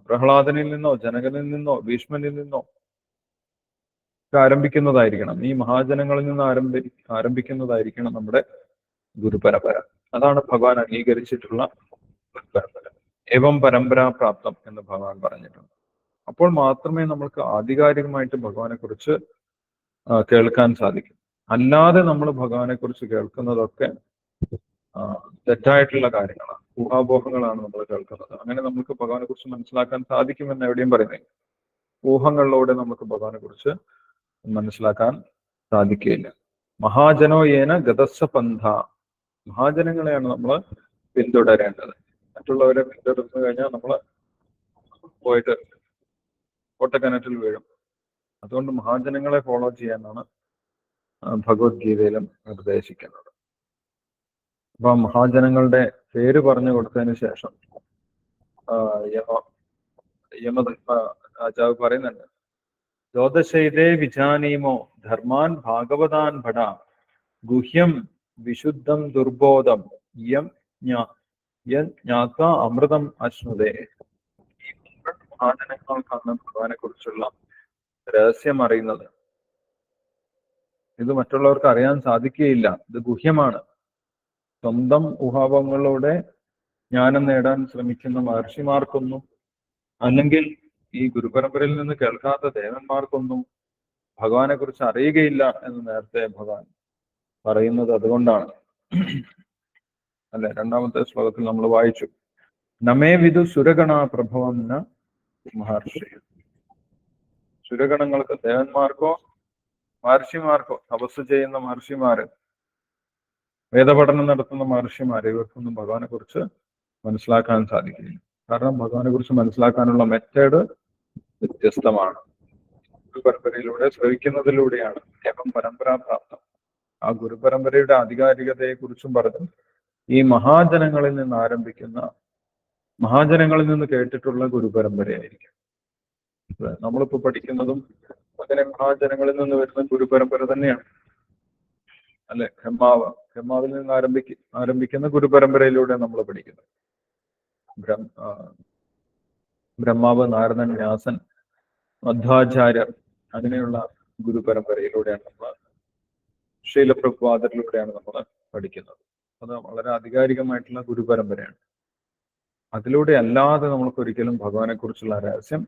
പ്രഹ്ലാദനിൽ നിന്നോ ജനകനിൽ നിന്നോ ഭീഷ്മനിൽ നിന്നോ ആരംഭിക്കുന്നതായിരിക്കണം. ഈ മഹാജനങ്ങളിൽ നിന്ന് ആരംഭിക്കുന്നതായിരിക്കണം നമ്മുടെ ഗുരുപരമ്പര. അതാണ് ഭഗവാൻ അംഗീകരിച്ചിട്ടുള്ള ഗുരുപരമ്പര. ഏവം പരമ്പരാപ്രാപ്തം എന്ന് ഭഗവാൻ പറഞ്ഞിട്ടുണ്ട്. അപ്പോൾ മാത്രമേ നമ്മൾക്ക് ആധികാരികമായിട്ട് ഭഗവാനെ കുറിച്ച് കേൾക്കാൻ സാധിക്കും. അല്ലാതെ നമ്മൾ ഭഗവാനെ കുറിച്ച് കേൾക്കുന്നതൊക്കെ തെറ്റായിട്ടുള്ള കാര്യങ്ങളാണ്, ഊഹാപോഹങ്ങളാണ് നമ്മൾ കേൾക്കുന്നത്. അങ്ങനെ നമുക്ക് ഭഗവാനെ കുറിച്ച് മനസ്സിലാക്കാൻ സാധിക്കുമെന്ന് എവിടെയും പറയുന്നില്ല. ഊഹങ്ങളിലൂടെ നമുക്ക് ഭഗവാനെ കുറിച്ച് മനസ്സിലാക്കാൻ സാധിക്കുകയില്ല. മഹാജനോ യേന ഗതസ്സ പന്ഥ മഹാജനങ്ങളെയാണ് നമ്മൾ പിന്തുടരേണ്ടത്. മറ്റുള്ളവരെ പിന്തുടർന്നു കഴിഞ്ഞാൽ നമ്മൾ പോയിട്ട് ഒട്ടക്കിണറ്റിൽ വീഴും. അതുകൊണ്ട് മഹാജനങ്ങളെ ഫോളോ ചെയ്യാനാണ് ഭഗവത്ഗീതയിലും നിർദ്ദേശിക്കുന്നത്. അപ്പൊ മഹാജനങ്ങളുടെ പേര് പറഞ്ഞു കൊടുത്തതിന് ശേഷം രാജാവ് പറയുന്നുണ്ട്, ജ്യോതശൈതേ വിജാനീമോ ധർമാൻ ഭാഗവതാൻ ഭട ഗുഹ്യം വിശുദ്ധം ദുർബോധം യം ജ്ഞാത്വ അമൃതം അശ്നുതേ. ഈ മഹാജനങ്ങൾക്കാണ് ഭഗവാനെ കുറിച്ചുള്ള രഹസ്യം അറിയുന്നത്. ഇത് മറ്റുള്ളവർക്ക് അറിയാൻ സാധിക്കുകയില്ല. ഇത് ഗുഹ്യമാണ്. സ്വന്തം ഊഹാഭങ്ങളിലൂടെ ജ്ഞാനം നേടാൻ ശ്രമിക്കുന്ന മഹർഷിമാർക്കൊന്നും, അല്ലെങ്കിൽ ഈ ഗുരുപരമ്പരയിൽ നിന്ന് കേൾക്കാത്ത ദേവന്മാർക്കൊന്നും ഭഗവാനെ കുറിച്ച് അറിയുകയില്ല എന്ന് നേരത്തെ ഭഗവാൻ പറയുന്നത് അതുകൊണ്ടാണ്. അല്ലെ, രണ്ടാമത്തെ ശ്ലോകത്തിൽ നമ്മൾ വായിച്ചു, നമേ വിദു സുരഗണ പ്രഭവം ന മഹർഷി. സുരഗണങ്ങൾക്ക്, ദേവന്മാർക്കോ മഹർഷിമാർക്കോ, തപസ് ചെയ്യുന്ന മഹർഷിമാര്, വേദപഠനം നടത്തുന്ന മഹർഷിമാര്, ഇവർക്കൊന്നും ഭഗവാനെ കുറിച്ച് മനസ്സിലാക്കാൻ സാധിക്കില്ല. കാരണം ഭഗവാനെ കുറിച്ച് മനസ്സിലാക്കാനുള്ള മെത്തേഡ് വ്യത്യസ്തമാണ്. ഗുരുപരമ്പരയിലൂടെ ശ്രവിക്കുന്നതിലൂടെയാണ് ഏവം പരമ്പരാപ്രാപ്തം. ആ ഗുരുപരമ്പരയുടെ ആധികാരികതയെ കുറിച്ചും പറഞ്ഞു. ഈ മഹാജനങ്ങളിൽ നിന്ന് ആരംഭിക്കുന്ന, മഹാജനങ്ങളിൽ നിന്ന് കേട്ടിട്ടുള്ള ഗുരുപരമ്പരയായിരിക്കും. നമ്മളിപ്പോ പഠിക്കുന്നതും അങ്ങനെ മഹാജനങ്ങളിൽ നിന്ന് വരുന്ന ഗുരുപരമ്പര തന്നെയാണ്. അല്ലെ, ബ്രഹ്മാവിൽ നിന്ന് ആരംഭിക്കുന്ന ഗുരുപരമ്പരയിലൂടെ നമ്മൾ പഠിക്കുന്നത്. ബ്രഹ്മാവ്, നാരദൻ, വ്യാസൻ, മധ്വാചാര്യർ, അങ്ങനെയുള്ള ഗുരുപരമ്പരയിലൂടെയാണ് നമ്മൾ, ശീലപ്രഭുപാദരിലൂടെയാണ് നമ്മൾ പഠിക്കുന്നത്. അത് വളരെ ആധികാരികമായിട്ടുള്ള ഗുരുപരമ്പരയാണ്. അതിലൂടെ അല്ലാതെ നമ്മൾക്ക് ഒരിക്കലും ഭഗവാനെ കുറിച്ചുള്ള രഹസ്യം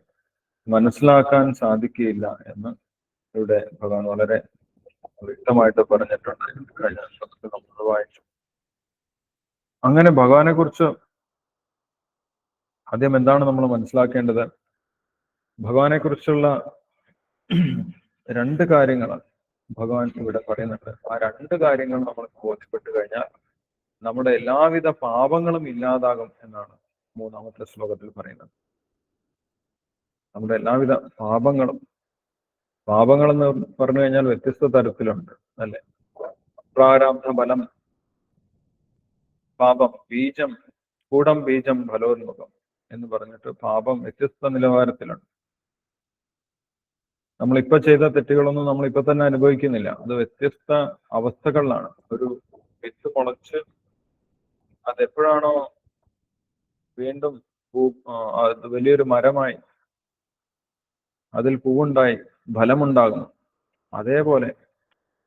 മനസ്സിലാക്കാൻ സാധിക്കുകയില്ല എന്ന് ഇവിടെ ഭഗവാൻ വളരെ വ്യക്തമായിട്ട് പറഞ്ഞിട്ടുണ്ട്. കഴിഞ്ഞ ദിവസത്തിൽ നമ്മൾ വായിച്ചു. അങ്ങനെ ഭഗവാനെ കുറിച്ച് ആദ്യം എന്താണ് നമ്മൾ മനസ്സിലാക്കേണ്ടത്? ഭഗവാനെ കുറിച്ചുള്ള രണ്ട് കാര്യങ്ങൾ ഭഗവാൻ ഇവിടെ പറയുന്നുണ്ട്. ആ രണ്ട് കാര്യങ്ങൾ നമ്മൾ ബോധ്യപ്പെട്ടു കഴിഞ്ഞാൽ നമ്മുടെ എല്ലാവിധ പാപങ്ങളും ഇല്ലാതാകും എന്നാണ് മൂന്നാമത്തെ ശ്ലോകത്തിൽ പറയുന്നത്. നമ്മുടെ എല്ലാവിധ പാപങ്ങളെന്ന് പറഞ്ഞു കഴിഞ്ഞാൽ വ്യത്യസ്ത തരത്തിലുണ്ട്, അല്ലെ? പ്രാരാബ്ധ ഫലം, പാപം, ബീജം, കൂടം ബീജം ഫലോന്മുഖം എന്ന് പറഞ്ഞിട്ട് പാപം വ്യത്യസ്ത നിലവാരത്തിലുണ്ട്. നമ്മളിപ്പോ ചെയ്ത തെറ്റുകളൊന്നും നമ്മളിപ്പോ തന്നെ അനുഭവിക്കുന്നില്ല. അത് വ്യത്യസ്ത അവസ്ഥകളിലാണ്. ഒരു വിത്ത് മുളച്ച് അതെപ്പോഴാണോ വീണ്ടും അത് വലിയൊരു മരമായി, അതിൽ പൂവുണ്ടായി ഫലമുണ്ടാകുന്നു, അതേപോലെ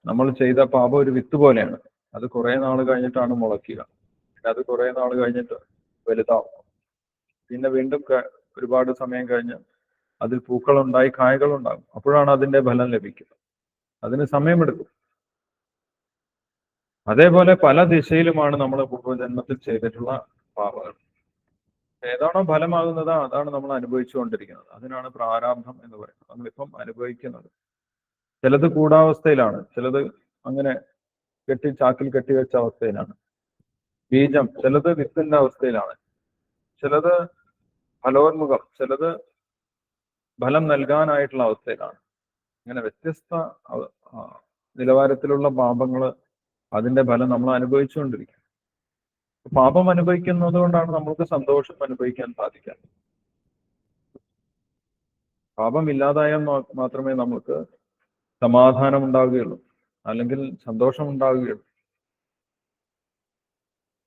നമ്മൾ ചെയ്ത പാപം ഒരു വിത്ത് പോലെയാണ്. അത് കുറെ നാൾ കഴിഞ്ഞിട്ടാണ് മുളയ്ക്കുക. അത് കുറെ നാൾ കഴിഞ്ഞിട്ട് വലുതാവും. പിന്നെ വീണ്ടും ഒരുപാട് സമയം കഴിഞ്ഞ് അതിൽ പൂക്കളുണ്ടായി കായകളുണ്ടാകും. അപ്പോഴാണ് അതിന്റെ ഫലം ലഭിക്കുക. അതിന് സമയമെടുക്കും. അതേപോലെ പല ദിശയിലുമാണ് നമ്മൾ പൂർവ്വജന്മത്തിൽ ചെയ്തിട്ടുള്ള പാപങ്ങൾ. ഏതാണോ ഫലമാകുന്നത് അതാണ് നമ്മൾ അനുഭവിച്ചുകൊണ്ടിരിക്കുന്നത്. അതിനാണ് പ്രാരാബ്ധം എന്ന് പറയുന്നത്. നമ്മളിപ്പം അനുഭവിക്കുന്നത്. ചിലത് കൂടാവസ്ഥയിലാണ്, ചിലത് അങ്ങനെ ചാക്കിൽ കെട്ടിവെച്ച അവസ്ഥയിലാണ്. ബീജം, ചിലത് വിത്തിന്റെ അവസ്ഥയിലാണ്, ചിലത് ഫലോന്മുഖം, ചിലത് ഫലം നൽകാനായിട്ടുള്ള അവസ്ഥയിലാണ്. ഇങ്ങനെ വ്യത്യസ്ത നിലവാരത്തിലുള്ള പാപങ്ങൾ, അതിന്റെ ഫലം നമ്മൾ അനുഭവിച്ചുകൊണ്ടിരിക്കും. പാപം അനുഭവിക്കുന്നത് കൊണ്ടാണ് നമ്മൾക്ക് സന്തോഷം അനുഭവിക്കാൻ സാധിക്കുക. പാപം ഇല്ലാതായാൽ മാത്രമേ നമുക്ക് സമാധാനം ഉണ്ടാവുകയുള്ളൂ, അല്ലെങ്കിൽ സന്തോഷം ഉണ്ടാവുകയുള്ളൂ.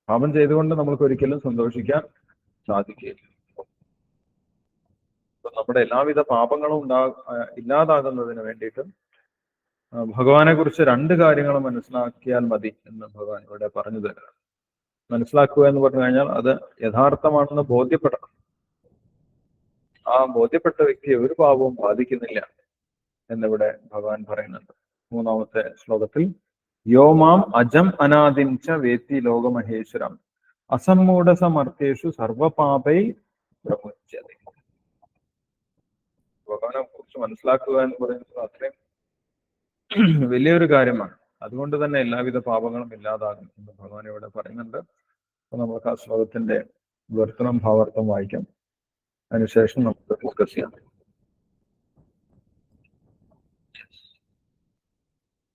പാപം ചെയ്തുകൊണ്ട് നമ്മൾക്ക് ഒരിക്കലും സന്തോഷിക്കാൻ സാധിക്കുകയില്ല. നമ്മുടെ എല്ലാവിധ പാപങ്ങളും ഇല്ലാതാകുന്നതിന് വേണ്ടിയിട്ട് ഭഗവാനെ കുറിച്ച് രണ്ട് കാര്യങ്ങൾ മനസ്സിലാക്കിയാൽ മതി എന്ന് ഭഗവാൻ ഇവിടെ പറഞ്ഞു തരാം. മനസ്സിലാക്കുക എന്ന് പറഞ്ഞു കഴിഞ്ഞാൽ അത് യഥാർത്ഥമാണെന്ന് ബോധ്യപ്പെടണം. ആ ബോധ്യപ്പെട്ട വ്യക്തിയെ ഒരു പാപവും ബാധിക്കുന്നില്ല എന്നിവിടെ ഭഗവാൻ പറയുന്നുണ്ട്. മൂന്നാമത്തെ ശ്ലോകത്തിൽ, യോമാം അജം അനാദിഞ്ച വേത്തി ലോകമഹേശ്വരം അസമ്മൂഢസമർത്ഥേഷു സർവപാപൈ പ്രമുച്യതേ. ഭഗവാനെ കുറിച്ച് മനസ്സിലാക്കുക എന്ന് പറയുന്നത് അത്രയും വലിയൊരു കാര്യമാണ്. അതുകൊണ്ട് തന്നെ എല്ലാവിധ പാപങ്ങളും ഇല്ലാതാകും എന്ന് ഭഗവാൻ ഇവിടെ പറയുന്നുണ്ട്. അപ്പൊ നമുക്ക് ആ ശ്ലോകത്തിന്റെ വിവർത്തനം ഭാവാർത്ഥം വായിക്കാം. അതിനുശേഷം നമുക്ക് ഡിസ്കസ് ചെയ്യാം.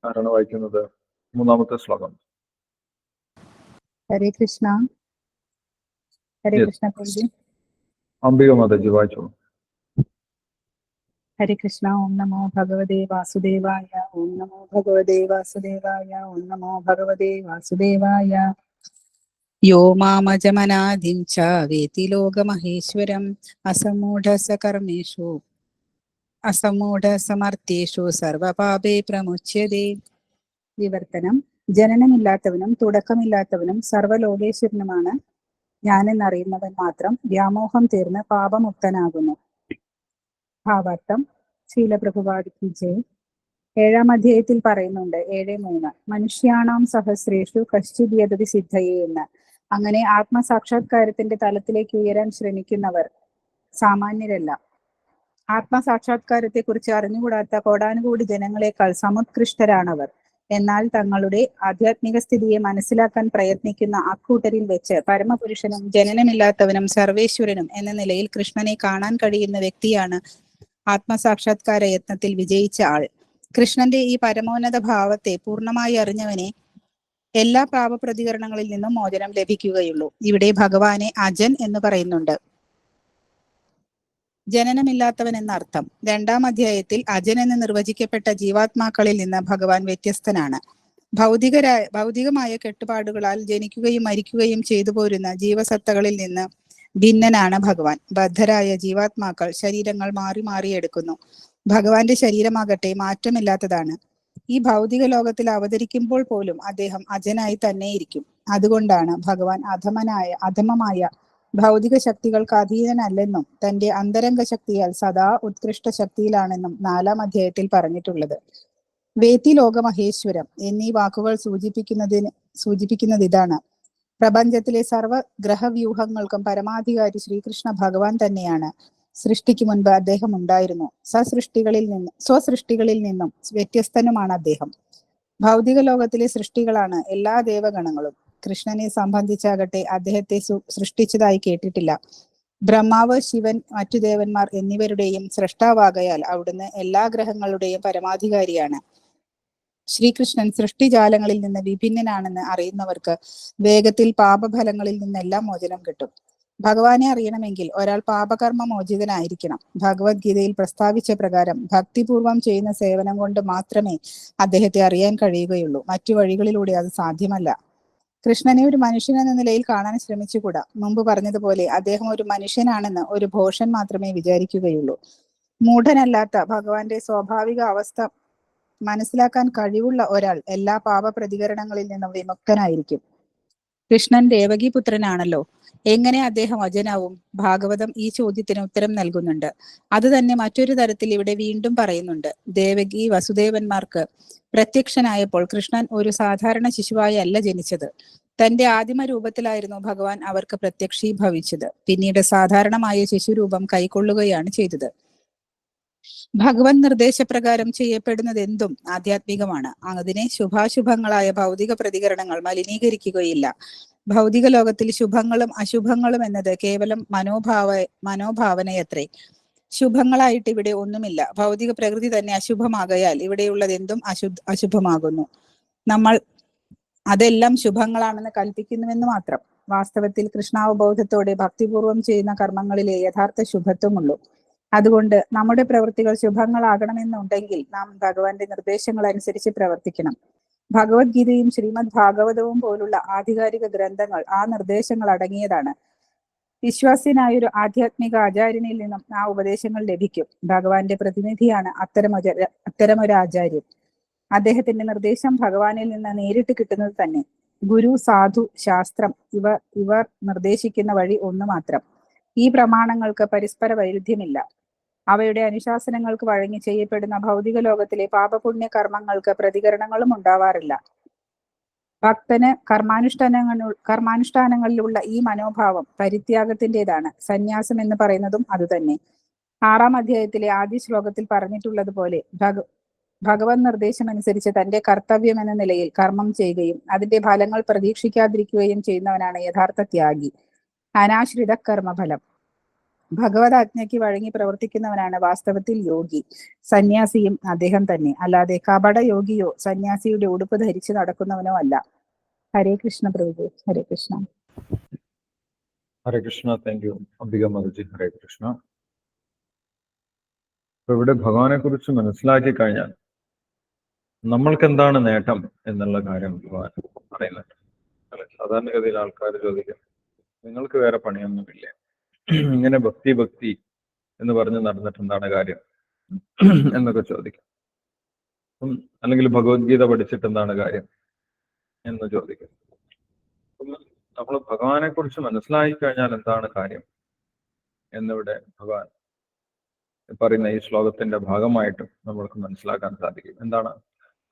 ആരാണ് വായിക്കുന്നത്? മൂന്നാമത്തെ ശ്ലോകം. ഹരേ കൃഷ്ണ. ഹരേ കൃഷ്ണ പ്രഭുജി. അംബിക മാതാജി വായിച്ചോളൂ. ഹരേ കൃഷ്ണ. ഓം നമോ ഭഗവതേ വാസുദേവായ. ഓം നമോ ഭഗവതേ വാസുദേവായ. ഓം നമോ ഭഗവതേ വാസുദേവായ. യോ മാമജമനാദിം ച വേത്തി ലോകമഹേശ്വരം അസമൂഢസമർത്ഥ്യേഷു സർവപാപേ പ്രമുച്യതേ. വിവർത്തനം. ജനനമില്ലാത്തവനും തുടക്കമില്ലാത്തവനും സർവലോകേശ്വരനുമാണ് ഞാനെന്നറിയുന്നവൻ മാത്രം വ്യാമോഹം തീർന്ന് പാപമുക്തനാകുന്നു. ഭാവാർത്ഥം. ശീലപ്രഭുപാദിക്ക് ജയ്. 7-ാം അധ്യായത്തിൽ പറയുന്നുണ്ട് 7:3 മനുഷ്യാണാം സഹസ്രേഷു കശ്ചിത് യതതി സിദ്ധയേ എന്ന്. അങ്ങനെ ആത്മസാക്ഷാത്കാരത്തിന്റെ തലത്തിലേക്ക് ഉയരാൻ ശ്രമിക്കുന്നവർ സാമാന്യരല്ല. ആത്മസാക്ഷാത്കാരത്തെ കുറിച്ച് അറിഞ്ഞുകൂടാത്ത കോടാനുകൂടി ജനങ്ങളെക്കാൾ സമുത്കൃഷ്ടരാണവർ. എന്നാൽ തങ്ങളുടെ ആധ്യാത്മിക സ്ഥിതിയെ മനസ്സിലാക്കാൻ പ്രയത്നിക്കുന്ന അക്കൂട്ടരിൽ വെച്ച് പരമപുരുഷനും ജനനമില്ലാത്തവനും സർവേശ്വരനും എന്ന നിലയിൽ കൃഷ്ണനെ കാണാൻ കഴിയുന്ന വ്യക്തിയാണ് ആത്മസാക്ഷാത്കാര യത്നത്തിൽ വിജയിച്ച ആൾ. കൃഷ്ണന്റെ ഈ പരമോന്നത ഭാവത്തെ പൂർണ്ണമായി അറിഞ്ഞവനെ എല്ലാ പാപപ്രതികരണങ്ങളിൽ നിന്നും മോചനം ലഭിക്കുകയുള്ളൂ. ഇവിടെ ഭഗവാനെ അജൻ എന്ന് പറയുന്നുണ്ട്. ജനനമില്ലാത്തവൻ എന്നർത്ഥം. 2-ാം അധ്യായത്തിൽ അജൻ എന്ന് നിർവചിക്കപ്പെട്ട ജീവാത്മാക്കളിൽ നിന്ന് ഭഗവാൻ വ്യത്യസ്തനാണ്. ഭൗതികമായ കെട്ടുപാടുകളാൽ ജനിക്കുകയും മരിക്കുകയും ചെയ്തു പോരുന്ന ജീവസത്തകളിൽ നിന്ന് ഭിന്നനാണ് ഭഗവാൻ. ബദ്ധരായ ജീവാത്മാക്കൾ ശരീരങ്ങൾ മാറി മാറി എടുക്കുന്നു. ഭഗവാന്റെ ശരീരമാകട്ടെ മാറ്റമില്ലാത്തതാണ്. ഈ ഭൗതിക ലോകത്തിൽ അവതരിക്കുമ്പോൾ പോലും അദ്ദേഹം അജനായി തന്നെ ഇരിക്കും. അതുകൊണ്ടാണ് ഭഗവാൻ അധമമായ ഭൗതിക ശക്തികൾക്ക് അധീനനല്ലെന്നും തന്റെ അന്തരംഗ ശക്തിയാൽ സദാ ഉത്കൃഷ്ട ശക്തിയിലാണെന്നും 4-ാം അധ്യായത്തിൽ പറഞ്ഞിട്ടുള്ളത്. വേത്തി ലോകമഹേശ്വരം എന്നീ വാക്കുകൾ സൂചിപ്പിക്കുന്നത് ഇതാണ്. പ്രപഞ്ചത്തിലെ സർവ ഗ്രഹവ്യൂഹങ്ങൾക്കും പരമാധികാരി ശ്രീകൃഷ്ണ ഭഗവാൻ തന്നെയാണ്. സൃഷ്ടിക്ക് മുൻപ് അദ്ദേഹം ഉണ്ടായിരുന്നു. സ്വസൃഷ്ടികളിൽ നിന്നും വ്യത്യസ്തനുമാണ് അദ്ദേഹം. ഭൗതിക ലോകത്തിലെ സൃഷ്ടികളാണ് എല്ലാ ദേവഗണങ്ങളും. കൃഷ്ണനെ സംബന്ധിച്ചാകട്ടെ അദ്ദേഹത്തെ സൃഷ്ടിച്ചതായി കേട്ടിട്ടില്ല. ബ്രഹ്മാവ്, ശിവൻ, മറ്റു ദേവന്മാർ എന്നിവരുടെയും സൃഷ്ടാവാകയാൽ അവിടുന്ന് എല്ലാ ഗ്രഹങ്ങളുടെയും പരമാധികാരിയാണ്. ശ്രീകൃഷ്ണൻ സൃഷ്ടിജാലങ്ങളിൽ നിന്ന് വിഭിന്നനാണെന്ന് അറിയുന്നവർക്ക് വേഗത്തിൽ പാപഫലങ്ങളിൽ നിന്നെല്ലാം മോചനം കിട്ടും. ഭഗവാനെ അറിയണമെങ്കിൽ ഒരാൾ പാപകർമ്മ മോചിതനായിരിക്കണം. ഭഗവത്ഗീതയിൽ പ്രസ്താവിച്ച പ്രകാരം ഭക്തിപൂർവം ചെയ്യുന്ന സേവനം കൊണ്ട് മാത്രമേ അദ്ദേഹത്തെ അറിയാൻ കഴിയുകയുള്ളൂ. മറ്റു വഴികളിലൂടെ അത് സാധ്യമല്ല. കൃഷ്ണനെ ഒരു മനുഷ്യൻ എന്ന നിലയിൽ കാണാൻ ശ്രമിച്ചുകൂടാ. മുമ്പ് പറഞ്ഞതുപോലെ അദ്ദേഹം ഒരു മനുഷ്യനാണെന്ന് ഒരു ഭോഷൻ മാത്രമേ വിചാരിക്കുകയുള്ളൂ. മൂഢനല്ലാത്ത ഭഗവാന്റെ സ്വാഭാവിക അവസ്ഥ മനസ്സിലാക്കാൻ കഴിവുള്ള ഒരാൾ എല്ലാ പാപപ്രതികരണങ്ങളിൽ നിന്നും വിമുക്തനായിരിക്കും. കൃഷ്ണൻ ദേവകീപുത്രനാണല്ലോ. എങ്ങനെ അദ്ദേഹം അജനാവും? ഭാഗവതം ഈ ചോദ്യത്തിന് ഉത്തരം നൽകുന്നുണ്ട്. അത് തന്നെ മറ്റൊരു തരത്തിൽ ഇവിടെ വീണ്ടും പറയുന്നുണ്ട്. ദേവകി വസുദേവന്മാർക്ക് പ്രത്യക്ഷനായപ്പോൾ കൃഷ്ണൻ ഒരു സാധാരണ ശിശുവായി അല്ല ജനിച്ചത്. തന്റെ ആദിമ രൂപത്തിലായിരുന്നു ഭഗവാൻ അവർക്ക് പ്രത്യക്ഷീഭവിച്ചത്. പിന്നീട് സാധാരണമായ ശിശുരൂപം കൈക്കൊള്ളുകയാണ് ചെയ്തത്. ഭഗവൻ നിർദ്ദേശപ്രകാരം ചെയ്യപ്പെടുന്നത് എന്തും ആധ്യാത്മികമാണ്. അതിനെ ശുഭാശുഭങ്ങളായ ഭൗതിക പ്രതികരണങ്ങൾ മലിനീകരിക്കുകയില്ല. ഭൗതിക ലോകത്തിൽ ശുഭങ്ങളും അശുഭങ്ങളും എന്നത് കേവലം മനോഭാവനയത്രേ. ശുഭങ്ങളായിട്ട് ഇവിടെ ഒന്നുമില്ല. ഭൗതിക പ്രകൃതി തന്നെ അശുഭമാകയാൽ ഇവിടെയുള്ളത് എന്തും അശുഭമാകുന്നു. നമ്മൾ അതെല്ലാം ശുഭങ്ങളാണെന്ന് കൽപ്പിക്കുന്നുവെന്ന് മാത്രം. വാസ്തവത്തിൽ കൃഷ്ണാവബോധത്തോടെ ഭക്തിപൂർവം ചെയ്യുന്ന കർമ്മങ്ങളിലെ യഥാർത്ഥ ശുഭത്വമുള്ളൂ. അതുകൊണ്ട് നമ്മുടെ പ്രവൃത്തികൾ ശുഭങ്ങളാകണമെന്നുണ്ടെങ്കിൽ നാം ഭഗവാന്റെ നിർദ്ദേശങ്ങൾ അനുസരിച്ച് പ്രവർത്തിക്കണം. ഭഗവത്ഗീതയും ശ്രീമദ് ഭാഗവതവും പോലുള്ള ആധികാരിക ഗ്രന്ഥങ്ങൾ ആ നിർദ്ദേശങ്ങൾ അടങ്ങിയതാണ്. വിശ്വാസ്യനായൊരു ആധ്യാത്മിക ആചാര്യനിൽ നിന്നും ആ ഉപദേശങ്ങൾ ലഭിക്കും. ഭഗവാന്റെ പ്രതിനിധിയാണ് അത്തരമൊരു ആചാര്യൻ. അദ്ദേഹത്തിന്റെ നിർദ്ദേശം ഭഗവാനിൽ നിന്ന് നേരിട്ട് കിട്ടുന്നത് തന്നെ. ഗുരു, സാധു, ശാസ്ത്രം ഇവർ നിർദ്ദേശിക്കുന്ന വഴി ഒന്നു മാത്രം. ഈ പ്രമാണങ്ങൾക്ക് പരസ്പര വൈരുദ്ധ്യമില്ല. അവയുടെ അനുശാസനങ്ങൾക്ക് വഴങ്ങി ചെയ്യപ്പെടുന്ന ഭൗതിക ലോകത്തിലെ പാപപുണ്യ കർമ്മങ്ങൾക്ക് പ്രതികരണങ്ങളും ഉണ്ടാവാറില്ല. ഭക്തന് കർമാനുഷ്ഠാനങ്ങളിലുള്ള ഈ മനോഭാവം പരിത്യാഗത്തിൻ്റെതാണ്. സന്യാസം എന്ന് പറയുന്നതും അതുതന്നെ. 6-ാം അധ്യായത്തിലെ ആദ്യ ശ്ലോകത്തിൽ പറഞ്ഞിട്ടുള്ളത് പോലെ ഭഗവത് നിർദ്ദേശമനുസരിച്ച് തന്റെ കർത്തവ്യം എന്ന നിലയിൽ കർമ്മം ചെയ്യുകയും അതിന്റെ ഫലങ്ങൾ പ്രതീക്ഷിക്കാതിരിക്കുകയും ചെയ്യുന്നവനാണ് യഥാർത്ഥ ത്യാഗി. അനാശ്രിത കർമ്മഫലം. ഭഗവത് ആജ്ഞയ്ക്ക് വഴങ്ങി പ്രവർത്തിക്കുന്നവനാണ് വാസ്തവത്തിൽ യോഗി. സന്യാസിയും അദ്ദേഹം തന്നെ, അല്ലാതെ കപട യോഗിയോ സന്യാസിയുടെ ഉടുപ്പ് ധരിച്ച് നടക്കുന്നവനോ അല്ല. ഹരേ കൃഷ്ണ പ്രഭു. ഹരേ കൃഷ്ണ. ഹരേ കൃഷ്ണ. Thank you Ambika Madhuji. ഹരേ കൃഷ്ണ. അപ്പൊ ഇവിടെ ഭഗവാനെ കുറിച്ച് മനസ്സിലാക്കി കഴിഞ്ഞാൽ നമ്മൾക്ക് എന്താണ് നേട്ടം എന്നുള്ള കാര്യം ഭഗവാൻ പറയുന്നുണ്ട്. അല്ലെ, സാധാരണഗതിയിൽ ആൾക്കാർ ചോദിക്കും, നിങ്ങൾക്ക് വേറെ പണിയൊന്നുമില്ല, ഇങ്ങനെ ഭക്തി എന്ന് പറഞ്ഞ് നടന്നിട്ട് എന്താണ് കാര്യം എന്നൊക്കെ ചോദിക്കും. അല്ലെങ്കിൽ ഭഗവത്ഗീത പഠിച്ചിട്ട് എന്താണ് കാര്യം എന്ന് ചോദിക്കും. നമ്മൾ ഭഗവാനെ കുറിച്ച് മനസ്സിലാക്കി കഴിഞ്ഞാൽ എന്താണ് കാര്യം എന്നിവിടെ ഭഗവാൻ പറയുന്ന ഈ ശ്ലോകത്തിന്റെ ഭാഗമായിട്ടും നമ്മൾക്ക് മനസ്സിലാക്കാൻ സാധിക്കും. എന്താണ്?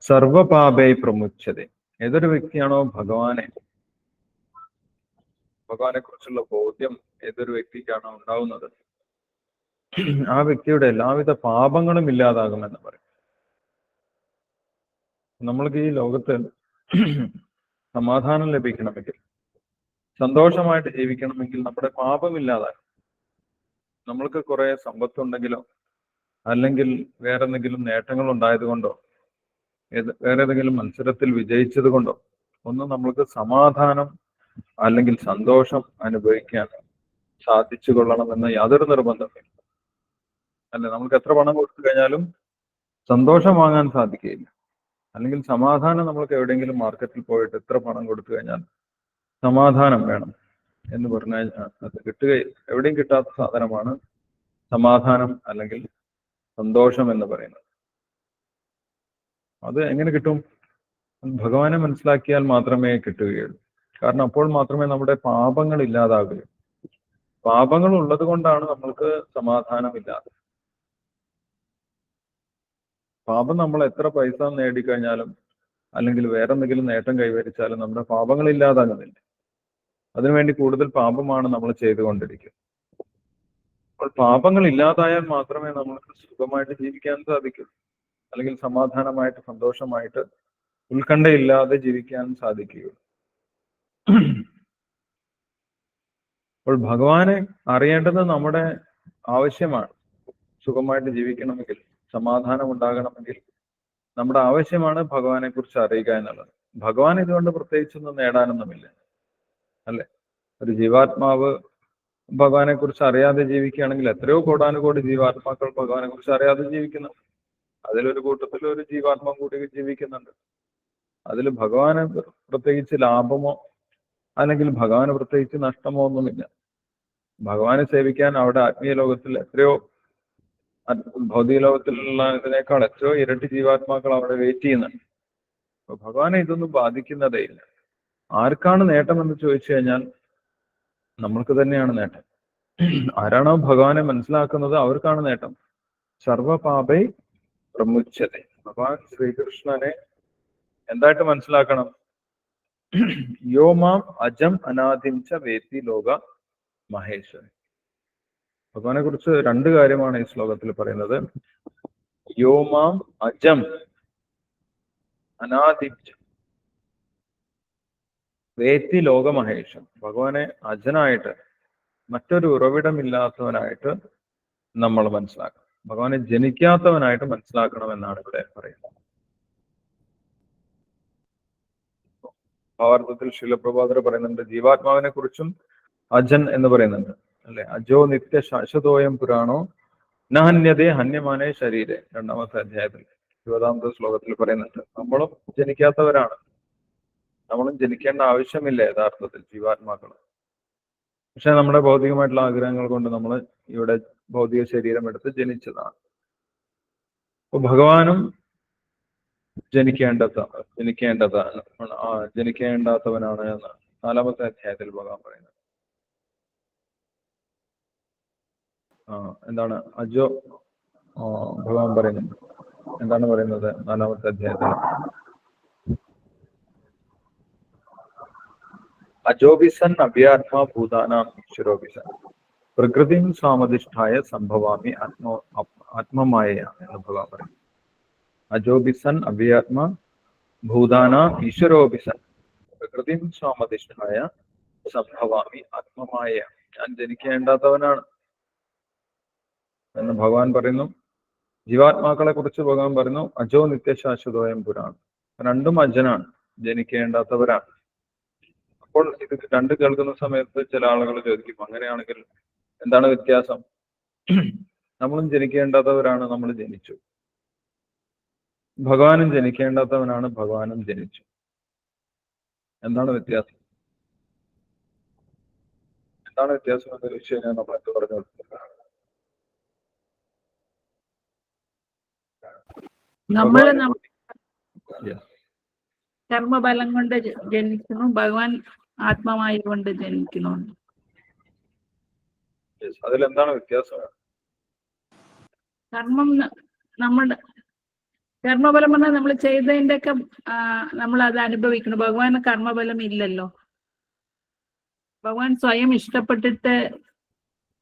സർവപാപൈ പ്രമുച്യതേ. ഏതൊരു വ്യക്തിയാണോ ഭഗവാനെ കുറിച്ചുള്ള ബോധ്യം ഏതൊരു വ്യക്തിക്കാണോ ഉണ്ടാവുന്നത്, ആ വ്യക്തിയുടെ എല്ലാവിധ പാപങ്ങളും ഇല്ലാതാകുമെന്ന് പറയും. നമ്മൾക്ക് ഈ ലോകത്ത് സമാധാനം ലഭിക്കണമെങ്കിൽ, സന്തോഷമായിട്ട് ജീവിക്കണമെങ്കിൽ നമ്മുടെ പാപമില്ലാതാകും. നമ്മൾക്ക് കുറെ സമ്പത്തുണ്ടെങ്കിലോ അല്ലെങ്കിൽ വേറെ എന്തെങ്കിലും നേട്ടങ്ങൾ ഉണ്ടായതുകൊണ്ടോ വേറെ ഏതെങ്കിലും മത്സരത്തിൽ വിജയിച്ചത് കൊണ്ടോ ഒന്നും നമ്മൾക്ക് സമാധാനം അല്ലെങ്കിൽ സന്തോഷം അനുഭവിക്കാൻ സാധിച്ചു കൊള്ളണമെന്ന് യാതൊരു നിർബന്ധമില്ല. അല്ലെ, നമുക്ക് എത്ര പണം കൊടുത്തു കഴിഞ്ഞാലും സന്തോഷം വാങ്ങാൻ സാധിക്കുകയില്ല. അല്ലെങ്കിൽ സമാധാനം നമ്മൾക്ക് എവിടെയെങ്കിലും മാർക്കറ്റിൽ പോയിട്ട് എത്ര പണം കൊടുത്തു കഴിഞ്ഞാൽ സമാധാനം വേണം എന്ന് പറഞ്ഞാൽ അത് കിട്ടുകയില്ല. എവിടെയും കിട്ടാത്ത സാധനമാണ് സമാധാനം അല്ലെങ്കിൽ സന്തോഷം എന്ന് പറയുന്നത്. അത് എങ്ങനെ കിട്ടും? ഭഗവാനെ മനസ്സിലാക്കിയാൽ മാത്രമേ കിട്ടുകയുള്ളൂ. കാരണം അപ്പോൾ മാത്രമേ നമ്മുടെ പാപങ്ങൾ ഇല്ലാതാകുകയുള്ളൂ. പാപങ്ങൾ ഉള്ളത് കൊണ്ടാണ് നമ്മൾക്ക് സമാധാനമില്ലാതെ. പാപം നമ്മൾ എത്ര പൈസ നേടിക്കഴിഞ്ഞാലും അല്ലെങ്കിൽ വേറെ എന്തെങ്കിലും നേട്ടം കൈവരിച്ചാലും നമ്മുടെ പാപങ്ങൾ ഇല്ലാതാകുന്നില്ല. അതിനുവേണ്ടി കൂടുതൽ പാപമാണ് നമ്മൾ ചെയ്തുകൊണ്ടിരിക്കുന്നത്. അപ്പോൾ പാപങ്ങൾ ഇല്ലാതായാൽ മാത്രമേ നമ്മൾക്ക് സുഖമായിട്ട് ജീവിക്കാൻ സാധിക്കൂ, അല്ലെങ്കിൽ സമാധാനമായിട്ട് സന്തോഷമായിട്ട് ഉത്കണ്ഠയില്ലാതെ ജീവിക്കാൻ സാധിക്കുകയുള്ളൂ. അപ്പോൾ ഭഗവാനെ അറിയേണ്ടത് നമ്മുടെ ആവശ്യമാണ്. സുഖമായിട്ട് ജീവിക്കണമെങ്കിൽ, സമാധാനം ഉണ്ടാകണമെങ്കിൽ നമ്മുടെ ആവശ്യമാണ് ഭഗവാനെ കുറിച്ച് അറിയുക എന്നുള്ളത്. ഭഗവാൻ ഇതുകൊണ്ട് പ്രത്യേകിച്ചൊന്നും നേടാനൊന്നുമില്ല, അല്ലെ? ഒരു ജീവാത്മാവ് ഭഗവാനെ കുറിച്ച് അറിയാതെ ജീവിക്കുകയാണെങ്കിൽ എത്രയോ കോടാനുകോടി ജീവാത്മാക്കൾ ഭഗവാനെ കുറിച്ച് അറിയാതെ ജീവിക്കുന്നുണ്ട്. അതിലൊരു കൂട്ടത്തിൽ ഒരു ജീവാത്മ കൂടി ജീവിക്കുന്നുണ്ട്. അതിൽ ഭഗവാന് പ്രത്യേകിച്ച് ലാഭമോ അല്ലെങ്കിൽ ഭഗവാന് പ്രത്യേകിച്ച് നഷ്ടമോ ഒന്നുമില്ല. ഭഗവാനെ സേവിക്കാൻ അവിടെ ആത്മീയ ലോകത്തിൽ എത്രയോ, ഭൗതിക ലോകത്തിലുള്ള ഇതിനേക്കാൾ എത്രയോ ഇരട്ടി ജീവാത്മാക്കൾ അവിടെ വെയിറ്റ് ചെയ്യുന്നുണ്ട്. അപ്പൊ ഭഗവാനെ ഇതൊന്നും ബാധിക്കുന്നതേ ഇല്ല. ആർക്കാണ് നേട്ടം എന്ന് ചോദിച്ചു കഴിഞ്ഞാൽ നമ്മൾക്ക് തന്നെയാണ് നേട്ടം. ആരാണോ ഭഗവാനെ മനസ്സിലാക്കുന്നത് അവർക്കാണ് നേട്ടം. സർവപാപൈ പ്രമുച്യത. ഭഗവാൻ ശ്രീകൃഷ്ണനെ എന്തായിട്ട് മനസ്സിലാക്കണം? യോമാം അജം അനാദിംച വേത്തി ലോക മഹേശ്വരൻ. ഭഗവാനെ കുറിച്ച് രണ്ട് കാര്യമാണ് ഈ ശ്ലോകത്തിൽ പറയുന്നത്. യോമാം അജം അനാദിംച വേത്തി ലോക മഹേശ്വരൻ. ഭഗവാനെ അജനായിട്ട്, മറ്റൊരു ഉറവിടമില്ലാത്തവനായിട്ട് നമ്മൾ മനസ്സിലാക്കണം. ഭഗവാനെ ജനിക്കാത്തവനായിട്ട് മനസ്സിലാക്കണം എന്നാണ് ഇവിടെ പറയുന്നത്. ഭാവാർത്ഥത്തിൽ ശീലപ്രഭാതർ പറയുന്നുണ്ട്, ജീവാത്മാവിനെ കുറിച്ചും അജൻ എന്ന് പറയുന്നുണ്ട്, അല്ലെ? അജോ നിത്യ ശാശ്വതോയം പുരാണോ നഹന്യതേ ഹന്യമാനേ ശരീരെ. 2ാമത്തെ അധ്യായത്തിൽ 20ാമത്തെ ശ്ലോകത്തിൽ പറയുന്നുണ്ട്. നമ്മളും ജനിക്കാത്തവരാണ്. നമ്മളും ജനിക്കേണ്ട ആവശ്യമില്ല യഥാർത്ഥത്തിൽ ജീവാത്മാക്കൾ. പക്ഷെ നമ്മുടെ ഭൗതികമായിട്ടുള്ള ആഗ്രഹങ്ങൾ കൊണ്ട് നമ്മൾ ഇവിടെ ഭൗതിക ശരീരം എടുത്ത് ജനിച്ചതാണ്. അപ്പൊ ഭഗവാനും ജനിക്കേണ്ടാത്തവനാണ് എന്ന് 4ാമത്തെ അധ്യായത്തിൽ ഭഗവാൻ പറയുന്നത്. എന്താണ് അജോ ഭഗവാൻ പറയുന്നത്? എന്താണ് പറയുന്നത് 4ാമത്തെ അധ്യായത്തിൽ? അജോബിസൻ അഭ്യാത്മാ ഭൂതാനാം ഈശ്വരോബിസൻ പ്രകൃതിം സാമധിഷ്ഠായ സംഭവാമി ആത്മമായ എന്ന് ഭഗവാൻ പറയും. അജോബിസൻ അവ്യാത്മ ഭൂതാന ഈശ്വരോബിസൻ പ്രകൃതിം സ്വാമധിഷ്ഠായ സംഭവാമി ആത്മമായ. ഞാൻ ജനിക്കേണ്ടാത്തവനാണ് എന്ന് ഭഗവാൻ പറയുന്നു. ജീവാത്മാക്കളെ കുറിച്ച് ഭഗവാൻ പറയുന്നു അജോ നിത്യശാശ്വതോയം പുരാണ്. രണ്ടും അജനാണ്, ജനിക്കേണ്ടാത്തവരാണ്. അപ്പോൾ ഇത് രണ്ട് കേൾക്കുന്ന സമയത്ത് ചില ആളുകൾ ചോദിക്കും, അങ്ങനെയാണെങ്കിൽ എന്താണ് വ്യത്യാസം? നമ്മളും ജനിക്കേണ്ടാത്തവരാണ്, നമ്മൾ ജനിച്ചു. ഭഗവാനും ജനിക്കേണ്ടാത്തവനാണ്, ഭഗവാനും ജനിച്ചു. എന്താണ് വ്യത്യാസം? എന്താണ് വ്യത്യാസം എന്ന വിഷയം ഞാൻ നമ്മൾ എന്ത് പറഞ്ഞു? നമ്മള് കർമ്മബലം കൊണ്ട് ജനിക്കുന്നു, ഭഗവാൻ ആത്മാവായി കൊണ്ട് ജനിക്കുന്നു. അതിലെന്താണ് വ്യത്യാസം? കർമ്മം നമ്മുടെ കർമ്മബലം പറഞ്ഞാൽ നമ്മൾ ചെയ്തതിന്റെ ഒക്കെ നമ്മൾ അത് അനുഭവിക്കണം. ഭഗവാന് കർമ്മബലം ഇല്ലല്ലോ. ഭഗവാൻ സ്വയം ഇഷ്ടപ്പെട്ടിട്ട്